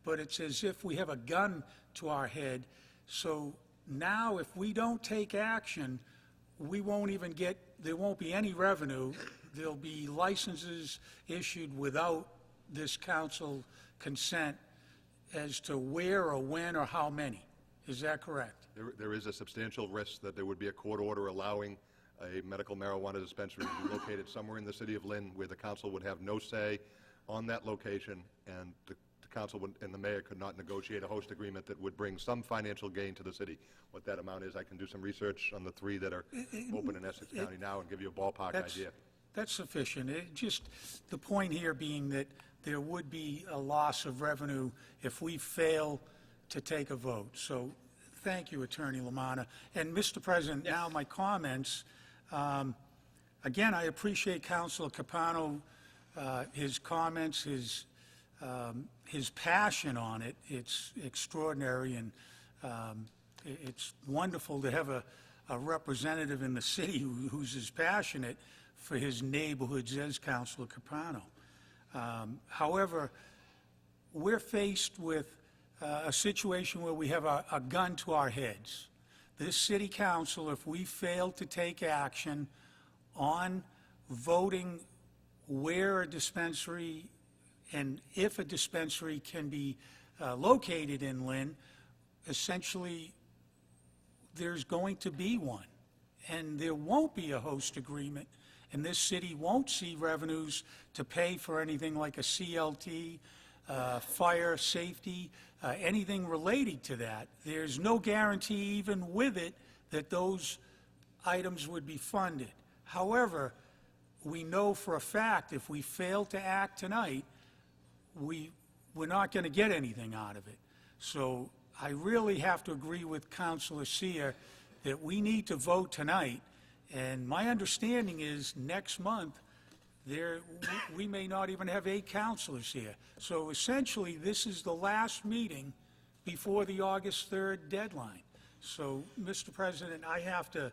but it's as if we have a gun to our head. So now if we don't take action, we won't even get, there won't be any revenue. There'll be licenses issued without this council consent as to where or when or how many. Is that correct? There is a substantial risk that there would be a court order allowing a medical marijuana dispensary to be located somewhere in the city of Lynn where the council would have no say on that location, and the council and the mayor could not negotiate a host agreement that would bring some financial gain to the city. What that amount is, I can do some research on the 3 that are open in Essex County now and give you a ballpark idea. That's sufficient. The point here being that there would be a loss of revenue if we fail to take a vote. So thank you, Attorney Lamanna. And Mr. President, now my comments. Again, I appreciate Councilor Capano, his comments, his passion on it. It's extraordinary, and it's wonderful to have a representative in the city who's as passionate for his neighborhoods as Councilor Capano. However, we're faced with a situation where we have a gun to our heads. This city council, if we fail to take action on voting where a dispensary and if a dispensary can be located in Lynn, essentially there's going to be one. And there won't be a host agreement, and this city won't see revenues to pay for anything like a CLT, fire, safety, anything related to that. There's no guarantee even with it that those items would be funded. However, we know for a fact if we fail to act tonight, we're not going to get anything out of it. So I really have to agree with Councilor Seer that we need to vote tonight, and my understanding is next month, we may not even have 8 councilors here. So essentially, this is the last meeting before the August 3rd deadline. So, Mr. President, I have to,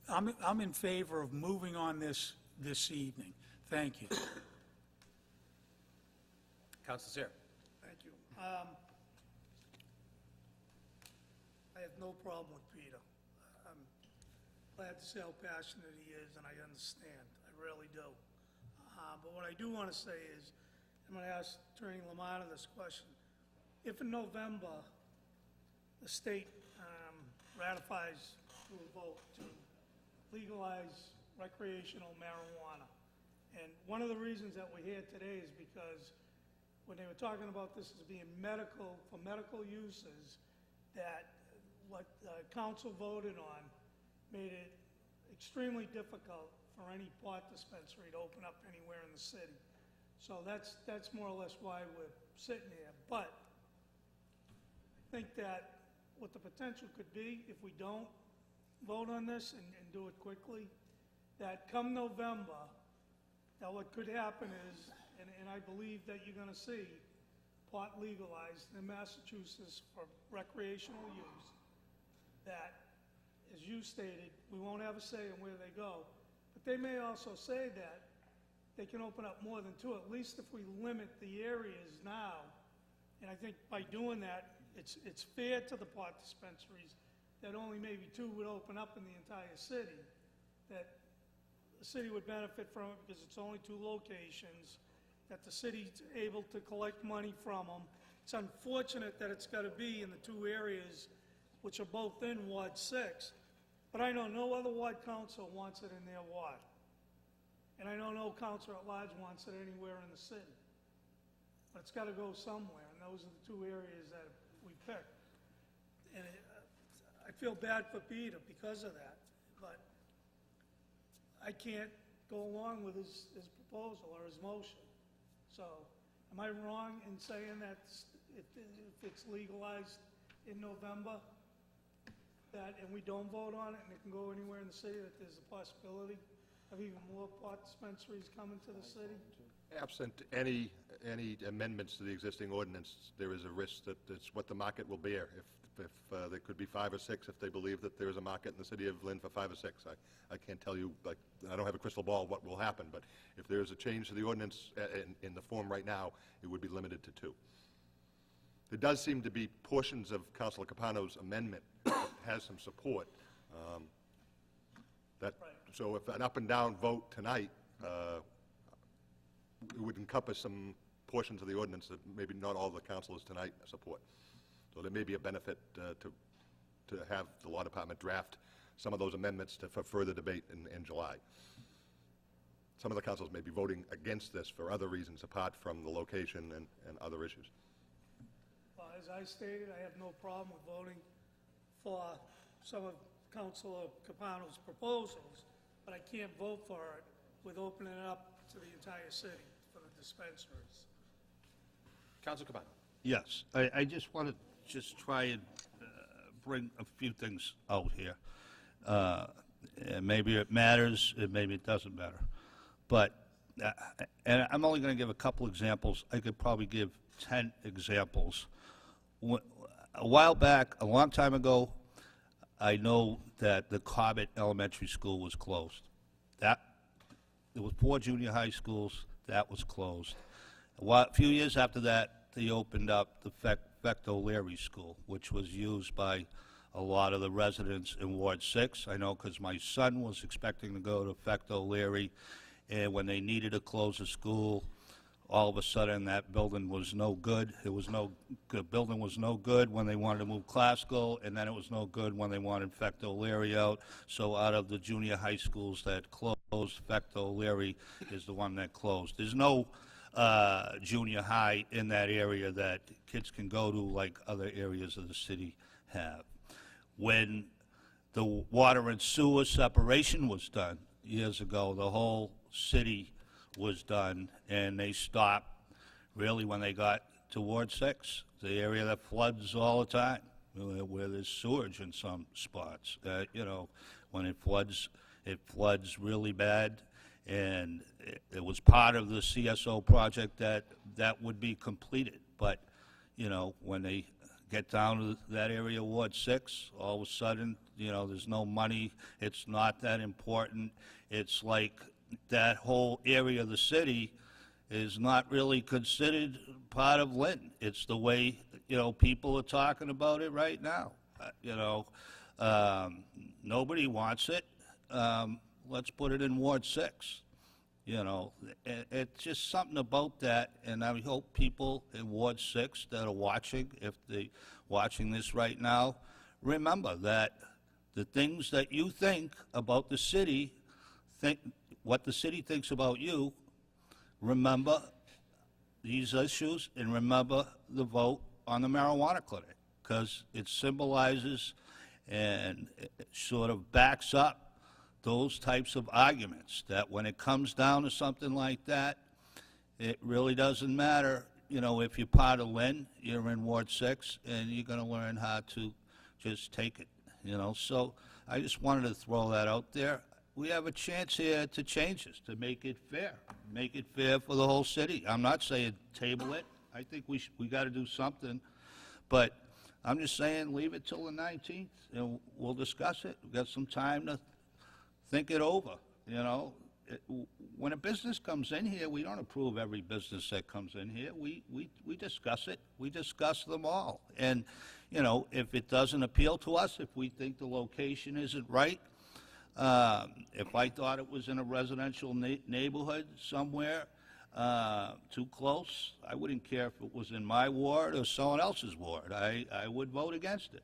I'm in favor of moving on this evening. Thank you. Councilor Seer. Thank you. I have no problem with Peter. I'm glad to see how passionate he is, and I understand. I really do. But what I do want to say is, I'm going to ask Attorney Lamarta this question. If in November, the state ratifies through a vote to legalize recreational marijuana, and one of the reasons that we're here today is because when they were talking about this as being medical, for medical uses, that what the council voted on made it extremely difficult for any pot dispensary to open up anywhere in the city. So that's more or less why we're sitting here. But I think that what the potential could be, if we don't vote on this and do it quickly, that come November, that what could happen is, and I believe that you're going to see pot legalized in Massachusetts for recreational use, that, as you stated, we won't have a say in where they go. But they may also say that they can open up more than 2, at least if we limit the areas now. And I think by doing that, it's fair to the pot dispensaries that only maybe 2 would open up in the entire city, that the city would benefit from it because it's only 2 locations, that the city's able to collect money from them. It's unfortunate that it's got to be in the 2 areas which are both in Ward 6, but I know no other ward council wants it in their ward. And I know no councilor at large wants it anywhere in the city. But it's got to go somewhere, and those are the 2 areas that we picked. And I feel bad for Peter because of that, but I can't go along with his proposal or his motion. So, am I wrong in saying that if it's legalized in November, and we don't vote on it and it can go anywhere in the city, that there's a possibility of even more pot dispensaries coming to the city? Absent any amendments to the existing ordinance, there is a risk that it's what the market will bear. If there could be 5 or 6, if they believe that there is a market in the city of Lynn for 5 or 6. I can't tell you, like, I don't have a crystal ball what will happen, but if there is a change to the ordinance in the form right now, it would be limited to 2. There does seem to be portions of Councilor Capano's amendment that has some support. So if an up and down vote tonight, it would encompass some portions of the ordinance that maybe not all the councilors tonight support. So there may be a benefit to have the law department draft some of those amendments for further debate in July. Some of the councilors may be voting against this for other reasons apart from the location and other issues. Well, as I stated, I have no problem with voting for some of Councilor Capano's proposals, but I can't vote for it with opening it up to the entire city for the dispensaries. Councilor Capano. Yes, I just want to try and bring a few things out here. Maybe it matters, maybe it doesn't matter. But, and I'm only going to give a couple examples. I could probably give 10 examples. A while back, a long time ago, I know that the Cobbett Elementary School was closed. There was 4 junior high schools, that was closed. A few years after that, they opened up the O'Leary School, which was used by a lot of the residents in Ward 6. I know because my son was expecting to go to O'Leary, and when they needed to close the school, all of a sudden that building was no good. The building was no good when they wanted to move classical, and then it was no good when they wanted O'Leary out. So out of the junior high schools that closed, O'Leary is the one that closed. There's no junior high in that area that kids can go to like other areas of the city have. When the water and sewer separation was done years ago, the whole city was done, and they stopped really when they got to Ward 6, the area that floods all the time, where there's sewage in some spots. When it floods really bad, and it was part of the CSO project that would be completed. But, when they get down to that area, Ward 6, all of a sudden, there's no money. It's not that important. It's like that whole area of the city is not really considered part of Lynn. It's the way, people are talking about it right now. Nobody wants it. Let's put it in Ward 6. It's just something about that, and I hope people in Ward 6 that are watching, if they're watching this right now, remember that the things that you think about the city, what the city thinks about you, remember these issues, and remember the vote on the marijuana clinic, because it symbolizes and it sort of backs up those types of arguments, that when it comes down to something like that, it really doesn't matter, if you're part of Lynn, you're in Ward 6, and you're going to learn how to just take it, So I just wanted to throw that out there. We have a chance here to change this, to make it fair for the whole city. I'm not saying table it. I think we got to do something, but I'm just saying leave it till the 19th, and we'll discuss it. We've got some time to think it over. When a business comes in here, we don't approve every business that comes in here. We discuss it. We discuss them all, and if it doesn't appeal to us, if we think the location isn't right. If I thought it was in a residential neighborhood somewhere too close, I wouldn't care if it was in my ward or someone else's ward. I would vote against it.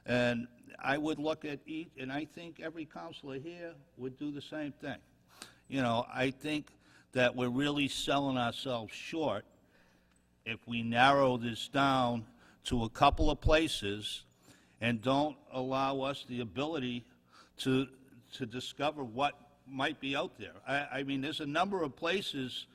And I would look at each, and I think every councilor here would do the same thing. I think that we're really selling ourselves short if we narrow this down to a couple of places and don't allow us the ability to discover what might be out there. I mean, there's a number of places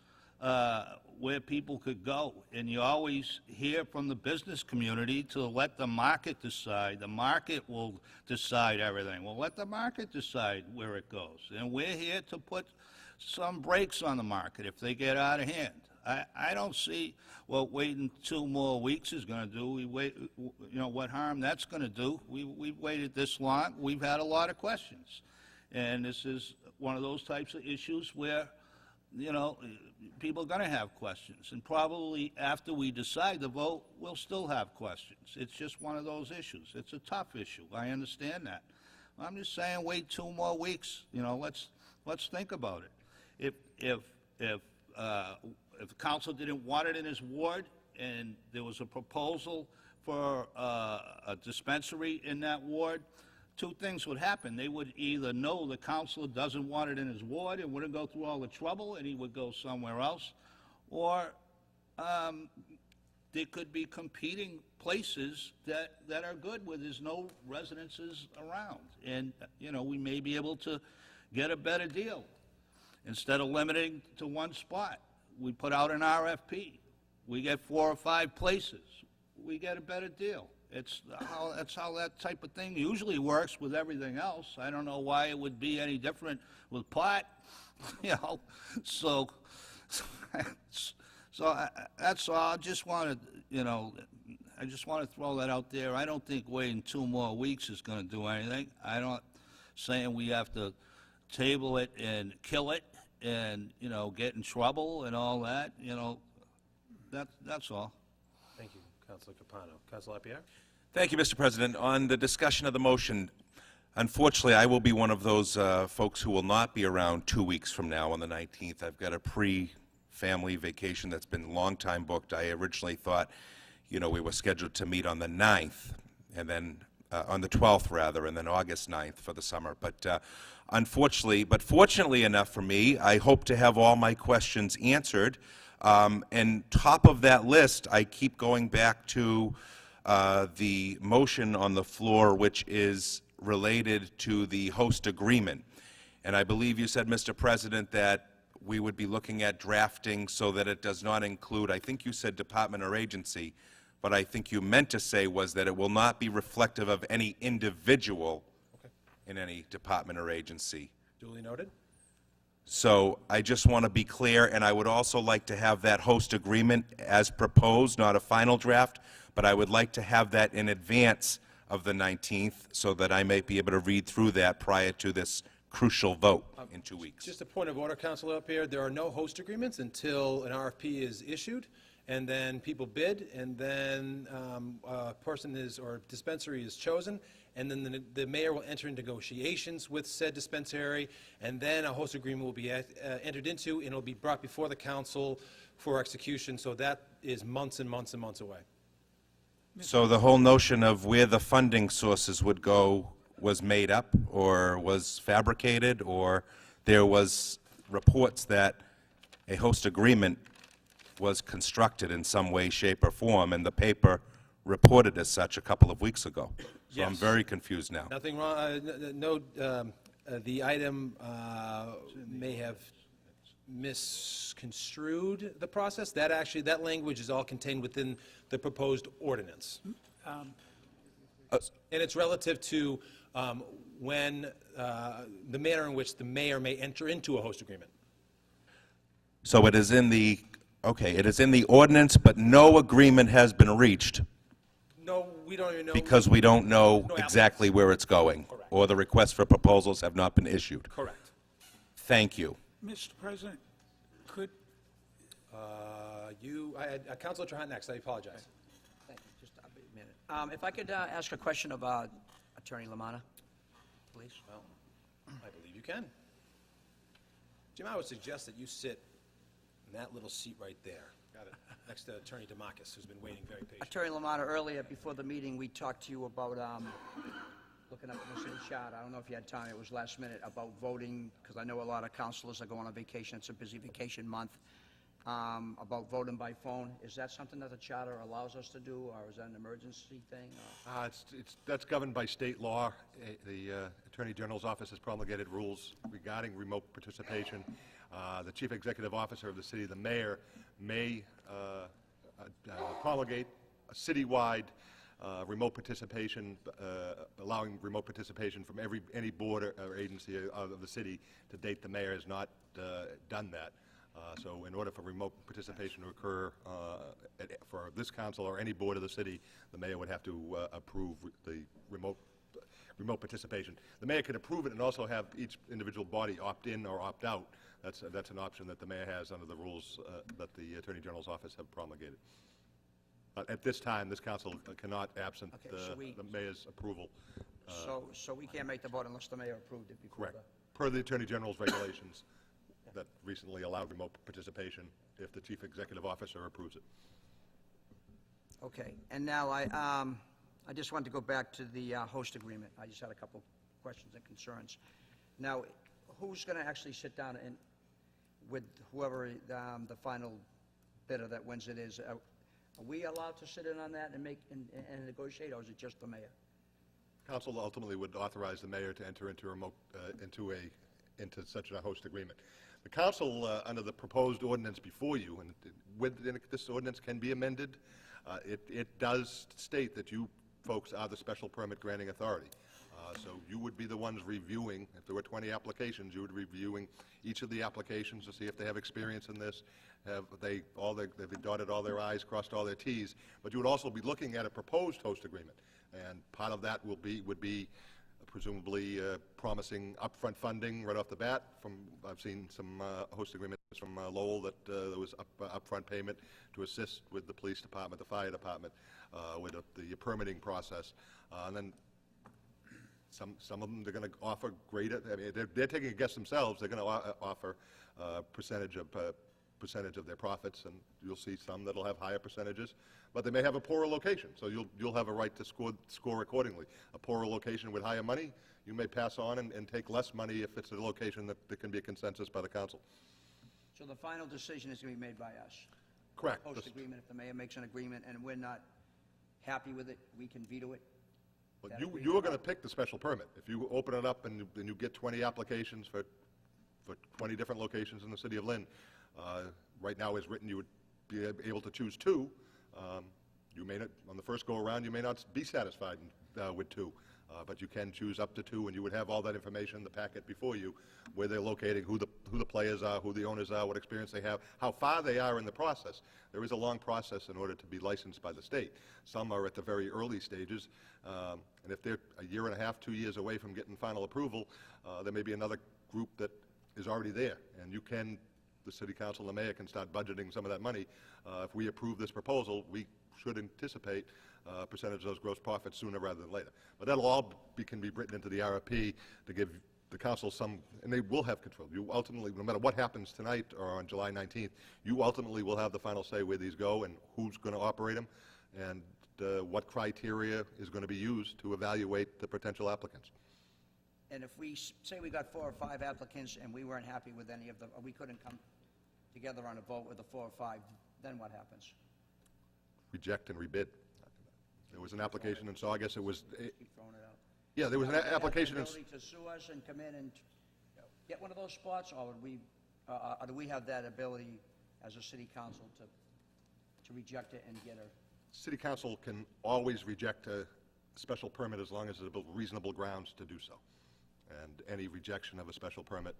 where people could go, and you always hear from the business community to let the market decide. The market will decide everything. Well, let the market decide where it goes, and we're here to put some brakes on the market if they get out of hand. I don't see what waiting 2 more weeks is going to do. What harm that's going to do. We've waited this long. We've had a lot of questions. And this is one of those types of issues where, people are going to have questions. And probably after we decide to vote, we'll still have questions. It's just one of those issues. It's a tough issue. I understand that. I'm just saying wait 2 more weeks. Let's think about it. If the council didn't want it in his ward and there was a proposal for a dispensary in that ward, 2 things would happen. They would either know the councilor doesn't want it in his ward and wouldn't go through all the trouble and he would go somewhere else, or there could be competing places that are good where there's no residences around. And, we may be able to get a better deal. Instead of limiting to 1 spot, we put out an RFP. We get 4 or 5 places. We get a better deal. That's how that type of thing usually works with everything else. I don't know why it would be any different with pot, So that's all. I just wanted, I just want to throw that out there. I don't think waiting 2 more weeks is going to do anything. I'm not saying we have to table it and kill it and, you know, get in trouble and all that, you know. That's all. Thank you, Councilor Capano. Councilor Lapierre? Thank you, Mr. President. On the discussion of the motion, unfortunately, I will be one of those folks who will not be around 2 weeks from now on the 19th. I've got a pre-family vacation that's been long time booked. I originally thought, you know, we were scheduled to meet on the 9th, and then on the 12th, rather, and then August 9th for the summer. But unfortunately, but fortunately enough for me, I hope to have all my questions answered. And top of that list, I keep going back to the motion on the floor, which is related to the host agreement. And I believe you said, Mr. President, that we would be looking at drafting so that it does not include, I think you said department or agency, but I think you meant to say was that it will not be reflective of any individual in any department or agency. Duly noted. So I just want to be clear, and I would also like to have that host agreement as proposed, not a final draft, but I would like to have that in advance of the 19th so that I may be able to read through that prior to this crucial vote in 2 weeks. Just a point of order, Councilor Lapierre. There are no host agreements until an RFP is issued, and then people bid, and then a person is, or dispensary is chosen, and then the mayor will enter into negotiations with said dispensary, and then a host agreement will be entered into, and it'll be brought before the council for execution. So that is months and months and months away. So the whole notion of where the funding sources would go was made up or was fabricated, or there was reports that a host agreement was constructed in some way, shape, or form, and the paper reported as such a couple of weeks ago. So I'm Yes. very confused now. Nothing wrong, the item may have misconstrued the process. That language is all contained within the proposed ordinance. And it's relative to when, the manner in which the mayor may enter into a host agreement. So it is in the, okay, it is in the ordinance, but no agreement has been reached No, we don't even know. because we don't know No exactly where it's going, or the requests for proposals have not been issued. Correct. Thank you. Mr. President, could, Councilor Trahan next, I apologize. Thank you. Just a minute. If I could ask a question of Attorney Lamanna, please. Well, I believe you can. Jim, I would suggest that you sit in that little seat right there. Got it. Next to Attorney DeMarcus, who's been waiting very patiently. Attorney Lamanna, earlier before the meeting, we talked to you about looking up the city charter. I don't know if you had time, it was last minute, about voting, because I know a lot of councilors are going on vacation. It's a busy vacation month. About voting by phone. Is that something that the charter allows us to do, or is that an emergency thing? That's governed by state law. The Attorney General's office has promulgated rules regarding remote participation. The Chief Executive Officer of the city, the mayor, may promulgate a citywide remote participation, allowing remote participation from any board or agency of the city. To date, the mayor has not done that. So in order for remote participation to occur for this council or any board of the city, the mayor would have to approve the remote participation. The mayor could approve it and also have each individual body opt in or opt out. That's an option that the mayor has under the rules that the Attorney General's office have promulgated. At this time, this council cannot, absent the mayor's approval. So we can't make the vote unless the mayor approved it before. Correct. Per the Attorney General's regulations that recently allowed remote participation if the Chief Executive Officer approves it. Okay, and now I just wanted to go back to the host agreement. I just had a couple questions and concerns. Now, who's going to actually sit down and with whoever the final bidder that wins it is? Are we allowed to sit in on that and and negotiate, or is it just the mayor? Council ultimately would authorize the mayor to enter into into such a host agreement. The council, under the proposed ordinance before you, and this ordinance can be amended, it does state that you folks are the special permit granting authority. So you would be the ones reviewing, if there were 20 applications, you would be reviewing each of the applications to see if they have experience in this, have they dotted all their i's, crossed all their t's, but you would also be looking at a proposed host agreement. And part of that would be presumably promising upfront funding right off the bat. I've seen some host agreements from Lowell that there was upfront payment to assist with the police department, the fire department, with the permitting process. And then some of them, they're going to offer greater, I mean, they're taking a guess themselves, they're going to offer a percentage of their profits, and you'll see some that'll have higher percentages, but they may have a poorer location, so you'll have a right to score accordingly. A poorer location with higher money, you may pass on and take less money if it's a location that there can be a consensus by the council. So the final decision is going to be made by us? Correct. Host agreement, if the mayor makes an agreement and we're not happy with it, we can veto it? But you are going to pick the special permit. If you open it up and you get 20 applications for 20 different locations in the city of Lynn, right now as written, you would be able to choose 2. You may not, on the first go-around, you may not be satisfied with 2, but you can choose up to 2, and you would have all that information in the packet before you, where they're located, who the players are, who the owners are, what experience they have, how far they are in the process. There is a long process in order to be licensed by the state. Some are at the very early stages, and if they're a year and a half, 2 years away from getting final approval, there may be another group that is already there, and you can, the city council and the mayor can start budgeting some of that money. If we approve this proposal, we should anticipate a percentage of those gross profits sooner rather than later. But that'll all can be written into the RFP to give the council some, and they will have control. You ultimately, no matter what happens tonight or on July 19th, you ultimately will have the final say where these go and who's going to operate them and what criteria is going to be used to evaluate the potential applicants. And if we say we got 4 or 5 applicants and we weren't happy with any of them, or we couldn't come together on a vote with the 4 or 5, then what happens? Reject and rebid. There was an application in Saugus. It was. Keep throwing it out. Yeah, there was an application in. Do we have the ability to sue us and come in and get one of those spots, or do we have that ability as a city council to reject it and get a... City council can always reject a special permit as long as there's reasonable grounds to do so. And any rejection of a special permit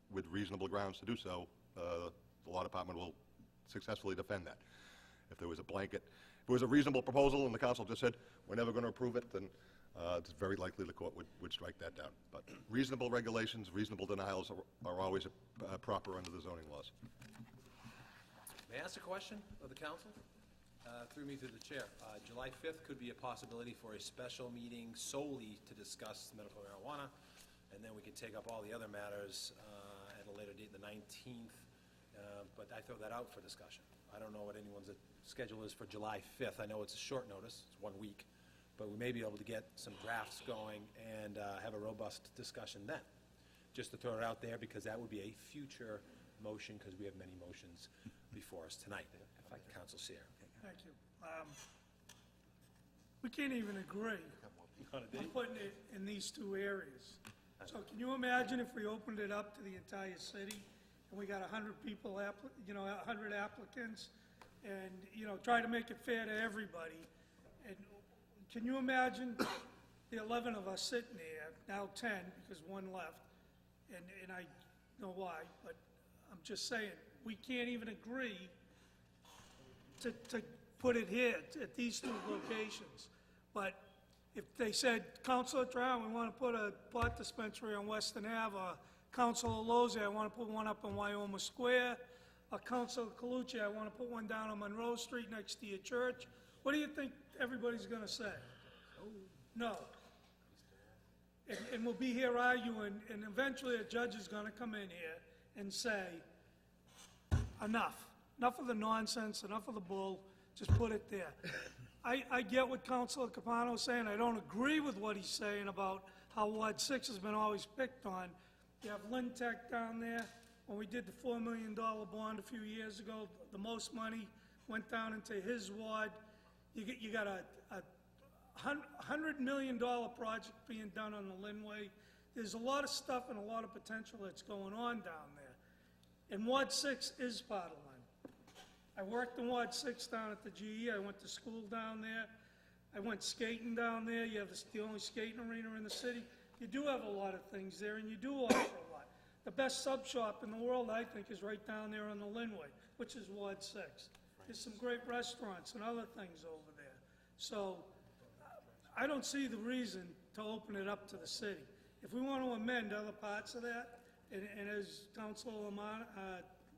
with reasonable grounds to do so, the law department will successfully defend that. If there was a blanket, if it was a reasonable proposal and the council just said, we're never going to approve it, then it's very likely the court would strike that down. But reasonable regulations, reasonable denials are always proper under the zoning laws. May I ask a question of the council? Through me to the chair. July 5th could be a possibility for a special meeting solely to discuss medical marijuana, and then we can take up all the other matters at a later date, the 19th, but I throw that out for discussion. I don't know what anyone's schedule is for July 5th. I know it's a short notice, it's 1 week, but we may be able to get some drafts going and have a robust discussion then. Just to throw it out there, because that would be a future motion, because we have many motions before us tonight. Council Seer. Thank you. We can't even agree on putting it in these 2 areas. So can you imagine if we opened it up to the entire city and we got 100 people, 100 applicants, and, try to make it fair to everybody? And can you imagine the 11 of us sitting there, now 10, because 1 left, and I know why, but I'm just saying, we can't even agree to put it here at these 2 locations. But if they said, Councilor Trout, we want to put a pot dispensary on Western Ave, or Councilor Lozzi, I want to put one up in Wyoma Square, or Councilor Calucci, I want to put one down on Monroe Street next to your church, what do you think everybody's going to say? No. And we'll be here arguing, and eventually a judge is going to come in here and say, enough. Enough of the nonsense, enough of the bull, just put it there. I get what Councilor Capano is saying. I don't agree with what he's saying about how Ward 6 has been always picked on. You have Lynn Tech down there. When we did the $4 million bond a few years ago, the most money went down into his ward. You got a $100 million project being done on the Linway. There's a lot of stuff and a lot of potential that's going on down there. And Ward 6 is part of Lynn. I worked in Ward 6 down at the GE. I went to school down there. I went skating down there. You have the only skating arena in the city. You do have a lot of things there, and you do offer a lot. The best sub shop in the world, I think, is right down there on the Linway, which is Ward 6. There's some great restaurants and other things over there. So I don't see the reason to open it up to the city. If we want to amend other parts of that, and as Councilor Lamar,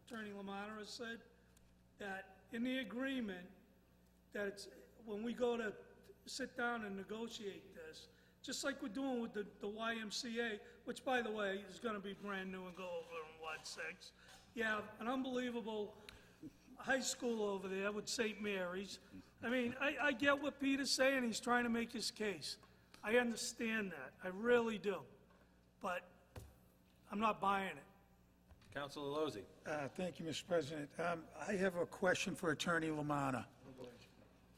Attorney Lamar has said, that in the agreement, that it's, when we go to sit down and negotiate this, just like we're doing with the YMCA, which, by the way, is going to be brand new and go over in Ward 6. You have an unbelievable high school over there with St. Mary's. I mean, I get what Peter's saying. He's trying to make his case. I understand that. I really do. But I'm not buying it. Councilor Lozzi. Thank you, Mr. President. I have a question for Attorney Lamanna.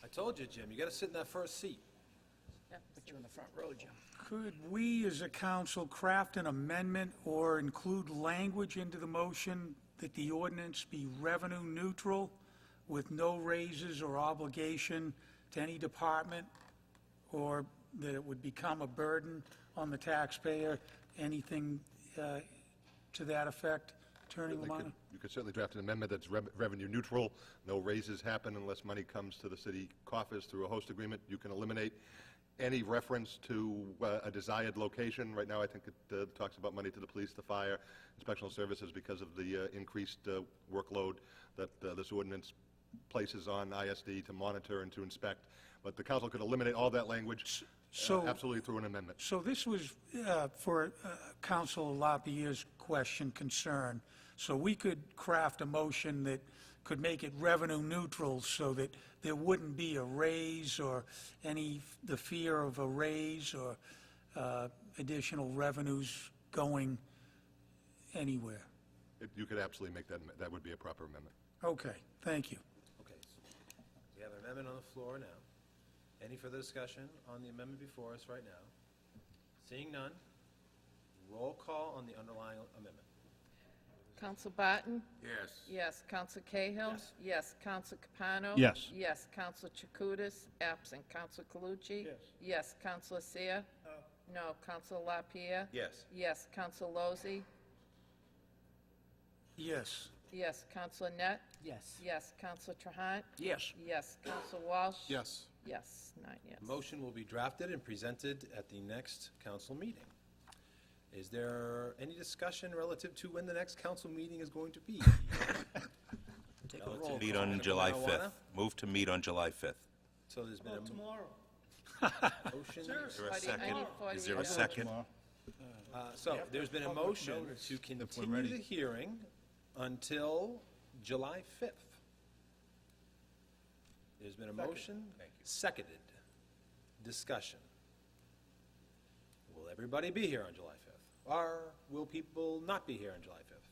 I told you, Jim, you got to sit in that first seat. Put you in the front row, Jim. Could we, as a council, craft an amendment or include language into the motion that the ordinance be revenue neutral with no raises or obligation to any department, or that it would become a burden on the taxpayer, anything to that effect? Attorney Lamanna? You could certainly draft an amendment that's revenue neutral. No raises happen unless money comes to the city coffers through a host agreement. You can eliminate any reference to a desired location. Right now, I think it talks about money to the police, the fire, inspectional services because of the increased workload that this ordinance places on ISD to monitor and to inspect. But the council could eliminate all that language absolutely through an amendment. So this was for Councilor Lapierre's question, concern. So we could craft a motion that could make it revenue neutral so that there wouldn't be a raise or the fear of a raise or additional revenues going anywhere. You could absolutely make that, that would be a proper amendment. Okay, thank you. Okay, we have an amendment on the floor now. Any further discussion on the amendment before us right now? Seeing none, roll call on the underlying amendment. Counsel Barton? Yes. Yes. Counsel Cahill? Yes. Yes. Counsel Capano? Yes. Yes. Counsel Chakutis? Absent. Counsel Calucci? Yes. Counsel Seer? No. Counsel LaPierre? Yes. Yes. Counsel Lozzi? Yes. Yes. Counsel Net? Yes. Yes. Counsel Trahan? Yes. Yes. Counsel Walsh? Yes. Yes. 9 yes. Motion will be drafted and presented at the next council meeting. Is there any discussion relative to when the next council meeting is going to be? Take a roll. Meet on July 5th. Move to meet on July 5th. So there's been a Tomorrow. motion. Is there a 40 second? Is there a 48 second? So there's been a motion to continue the hearing until July 5th. There's been a motion, seconded. Discussion. Will everybody be here on July 5th? Or will people not be here on July 5th?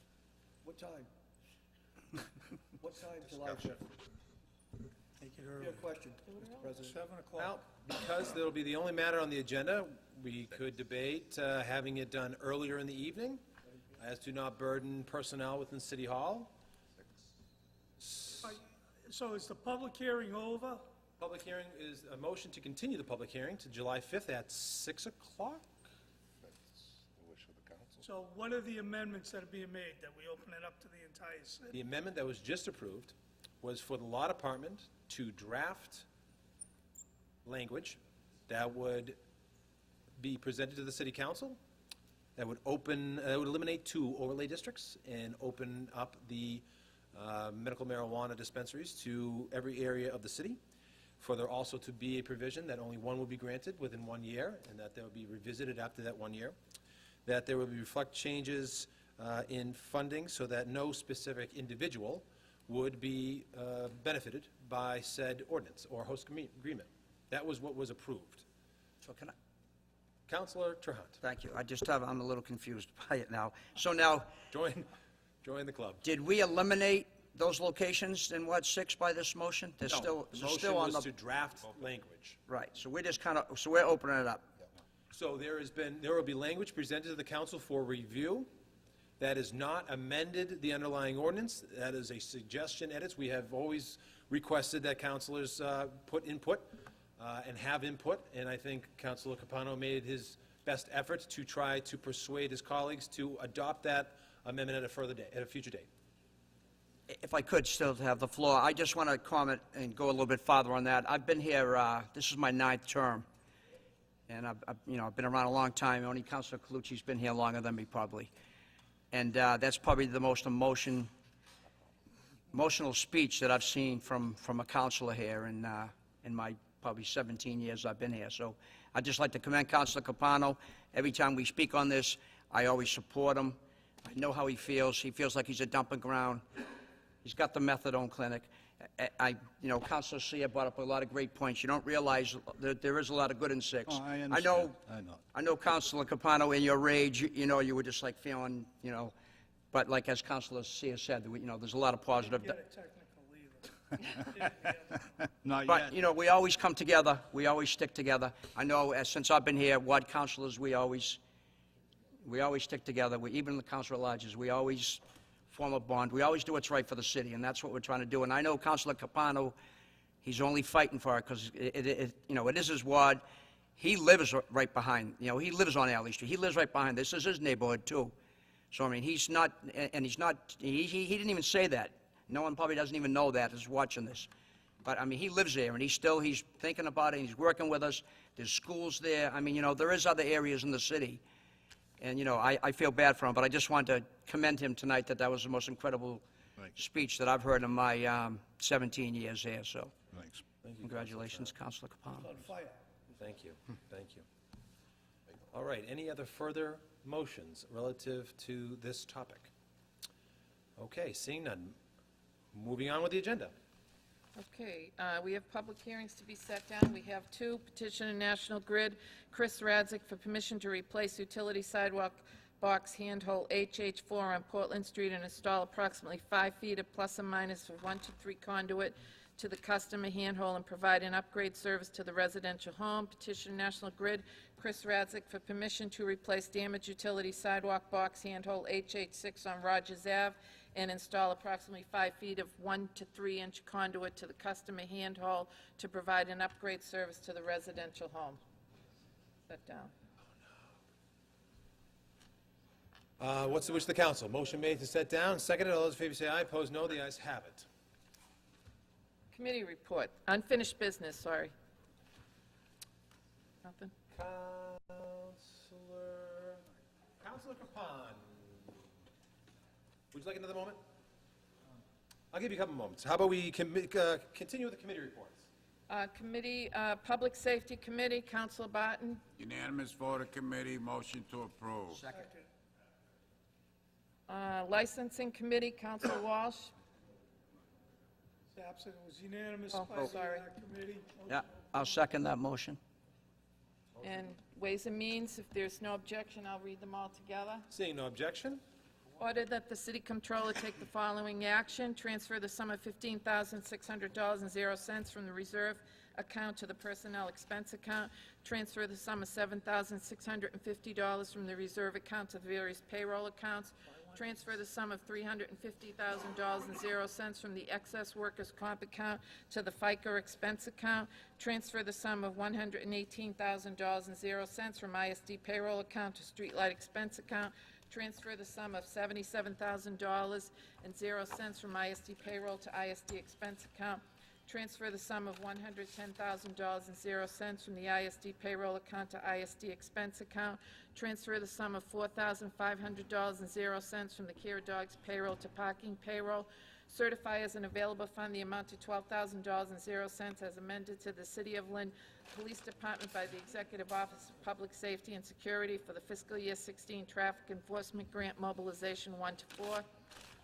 What time? What time, July 5th? Take it early. Your question, Mr. President. 7 o'clock. Well, because that'll be the only matter on the agenda, we could debate having it done earlier in the evening, as to not burden personnel within City Hall. So is the public hearing over? Public hearing is a motion to continue the public hearing to July 5th at 6 o'clock. So what are the amendments that are being made, that we open it up to the entire city? The amendment that was just approved was for the law department to draft language that would be presented to the city council, that would eliminate 2 overlay districts and open up the medical marijuana dispensaries to every area of the city. For there also to be a provision that only one will be granted within 1 year, and that they will be revisited after that 1 year. That there will be reflect changes in funding so that no specific individual would be benefited by said ordinance or host agreement. That was what was approved. So can I? Councilor Trahant. Thank you. I'm a little confused by it now. So now, Join the club. did we eliminate those locations in Ward 6 by this motion? They're No, still, the they're motion still on was the, to draft language. right. So we're just so we're opening it up. So there will be language presented to the council for review that is not amended the underlying ordinance. That is a suggestion edits. We have always requested that councilors put input and have input, and I think Councilor Capano made his best efforts to try to persuade his colleagues to adopt that amendment at a further date, at a future date. If I could still have the floor, I just want to comment and go a little bit farther on that. I've been here, this is my 9th term, and I've been around a long time. Only Councilor Calucci's been here longer than me, probably. And that's probably the most emotional speech that I've seen from a councilor here in my probably 17 years I've been here. So I'd just like to commend Councilor Capano. Every time we speak on this, I always support him. I know how he feels. He feels like he's a dumping ground. He's got the methadone clinic. Councilor Seer brought up a lot of great points. You don't realize that there is a lot of good in 6. Oh, I understand. I know, Councilor Capano, in your rage, you were just like feeling, but like as Councilor Seer said, there's a lot of positive. Not But, yet. we always come together. We always stick together. I know, since I've been here, ward councilors, we always stick together. Even the council at larges, we always form a bond. We always do what's right for the city, and that's what we're trying to do. And I know Councilor Capano, he's only fighting for it because it is his ward. He lives right behind. He lives on Alley Street. He lives right behind. This is his neighborhood too. So I mean, he's not, and he's not. He didn't even say that. No one probably doesn't even know that is watching this. But I mean, he lives there, and he's thinking about it. And he's working with us. There's schools there. I mean, there is other areas in the city. And, I feel bad for him, but I just wanted to commend him tonight that was the most incredible speech that I've heard in my 17 years here, so. Thanks. Congratulations, Councilor Capano. Thank you. Thank you. All right, any other further motions relative to this topic? Okay, seeing none. Moving on with the agenda. Okay, we have public hearings to be set down. We have 2. Petition of National Grid, Chris Radzik, for permission to replace utility sidewalk box handhole HH4 on Portland Street and install approximately 5 feet of plus or minus of 1 to 3 conduit to the customer handhole and provide an upgrade service to the residential home. Petition of National Grid, Chris Radzik, for permission to replace damaged utility sidewalk box handhole HH6 on Rogers Ave and install approximately 5 feet of 1 to 3 inch conduit to the customer handhole to provide an upgrade service to the residential home. Set down. What's the wish of the council? Motion made to set down, seconded. All those in favor say aye. Opposed, no. The ayes have it. Committee report. Unfinished business, sorry. Nothing? Councilor Capano. Would you like another moment? I'll give you a couple moments. How about we continue with the committee reports? Public Safety Committee, Councilor Barton. Unanimous vote of committee, motion to approve. Second. Licensing Committee, Councilor Walsh. It's absent. It was unanimous Oh, by the sorry. committee. Yeah, I'll second that motion. And Ways and Means, if there's no objection, I'll read them all together. Seeing no objection. Order that the city comptroller take the following action: transfer the sum of $15,600.00 from the reserve account to the personnel expense account, transfer the sum of $7,650 from the reserve account to various payroll accounts, transfer the sum of $350,000.00 from the excess workers' comp account to the FICA expense account, transfer the sum of $118,000.00 from ISD payroll account to streetlight expense account, transfer the sum of $77,000.00 from ISD payroll to ISD expense account, transfer the sum of $110,000.00 from the ISD payroll account to ISD expense account, transfer the sum of $4,500.00 from the Care Dogs payroll to parking payroll, certify as an available fund the amount of $12,000.00 as amended to the City of Lynn Police Department by the Executive Office of Public Safety and Security for the fiscal year 16 Traffic Enforcement Grant Mobilization 1 to 4.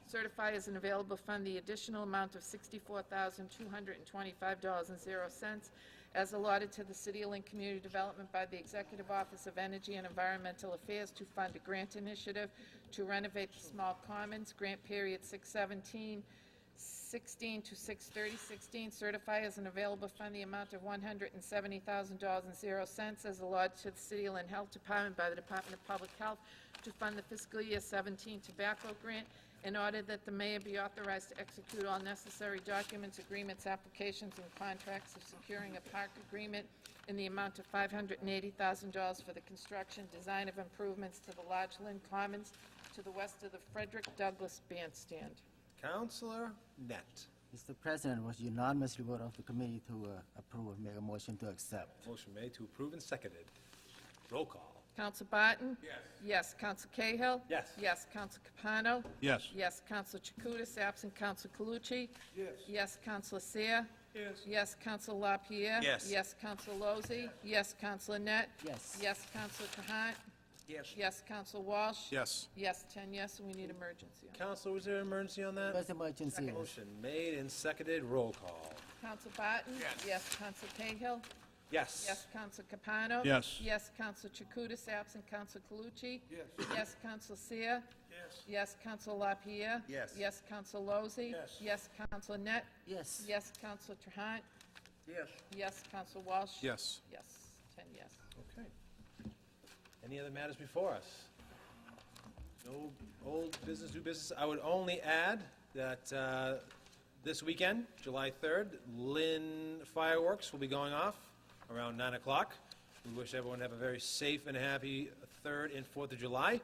Certify as an available fund the additional amount of $64,225.00 as allotted to the City of Lynn Community Development by the Executive Office of Energy and Environmental Affairs to fund a grant initiative to renovate the small commons, grant period 6/17, 6/16 to 6/30/16, certify as an available fund the amount of $170,000.00 as allotted to the City of Lynn Health Department by the Department of Public Health to fund the fiscal year 17 tobacco grant, in order that the mayor be authorized to execute all necessary documents, agreements, applications, and contracts of securing a park agreement in the amount of $580,000 for the construction, design of improvements to the large Lynn Commons to the west of the Frederick Douglass Bandstand. Councilor Net. Mr. President, was unanimous vote of the committee to approve and make a motion to accept. Motion made to approve and seconded. Roll call. Counsel Barton? Yes. Yes. Counsel Cahill? Yes. Yes. Counsel Capano? Yes. Yes. Counsel Chakutis, absent Counsel Calucci? Yes. Yes. Counsel Seer? Yes. Yes. Counsel LaPierre? Yes. Yes. Counsel Lozzi? Yes. Counsel Net? Yes. Yes. Counsel Trahan? Yes. Yes. Counsel Walsh? Yes. Yes. 10 yes, and we need emergency. Councilor, was there an emergency on that? First emergency. Motion made and seconded. Roll call. Counsel Barton? Yes. Yes. Counsel Cahill? Yes. Yes. Counsel Capano? Yes. Yes. Counsel Chakutis, absent Counsel Calucci? Yes. Yes. Counsel Seer? Yes. Yes. Counsel LaPierre? Yes. Yes. Counsel Lozzi? Yes. Yes. Counsel Net? Yes. Yes. Counsel Trahan? Yes. Yes. Counsel Walsh? Yes. Yes. 10 yes. Okay. Any other matters before us? No old business, new business. I would only add that this weekend, July 3rd, Lynn fireworks will be going off around 9 o'clock. We wish everyone to have a very safe and happy 3rd and 4th of July.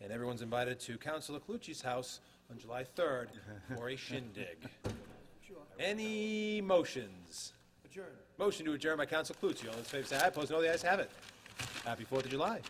And everyone's invited to Councilor Calucci's house on July 3rd for a shindig. Any motions? Adjourn. Motion to adjourn by Councilor Calucci. All those in favor say aye. Opposed, no. The ayes have it. Happy 4th of July.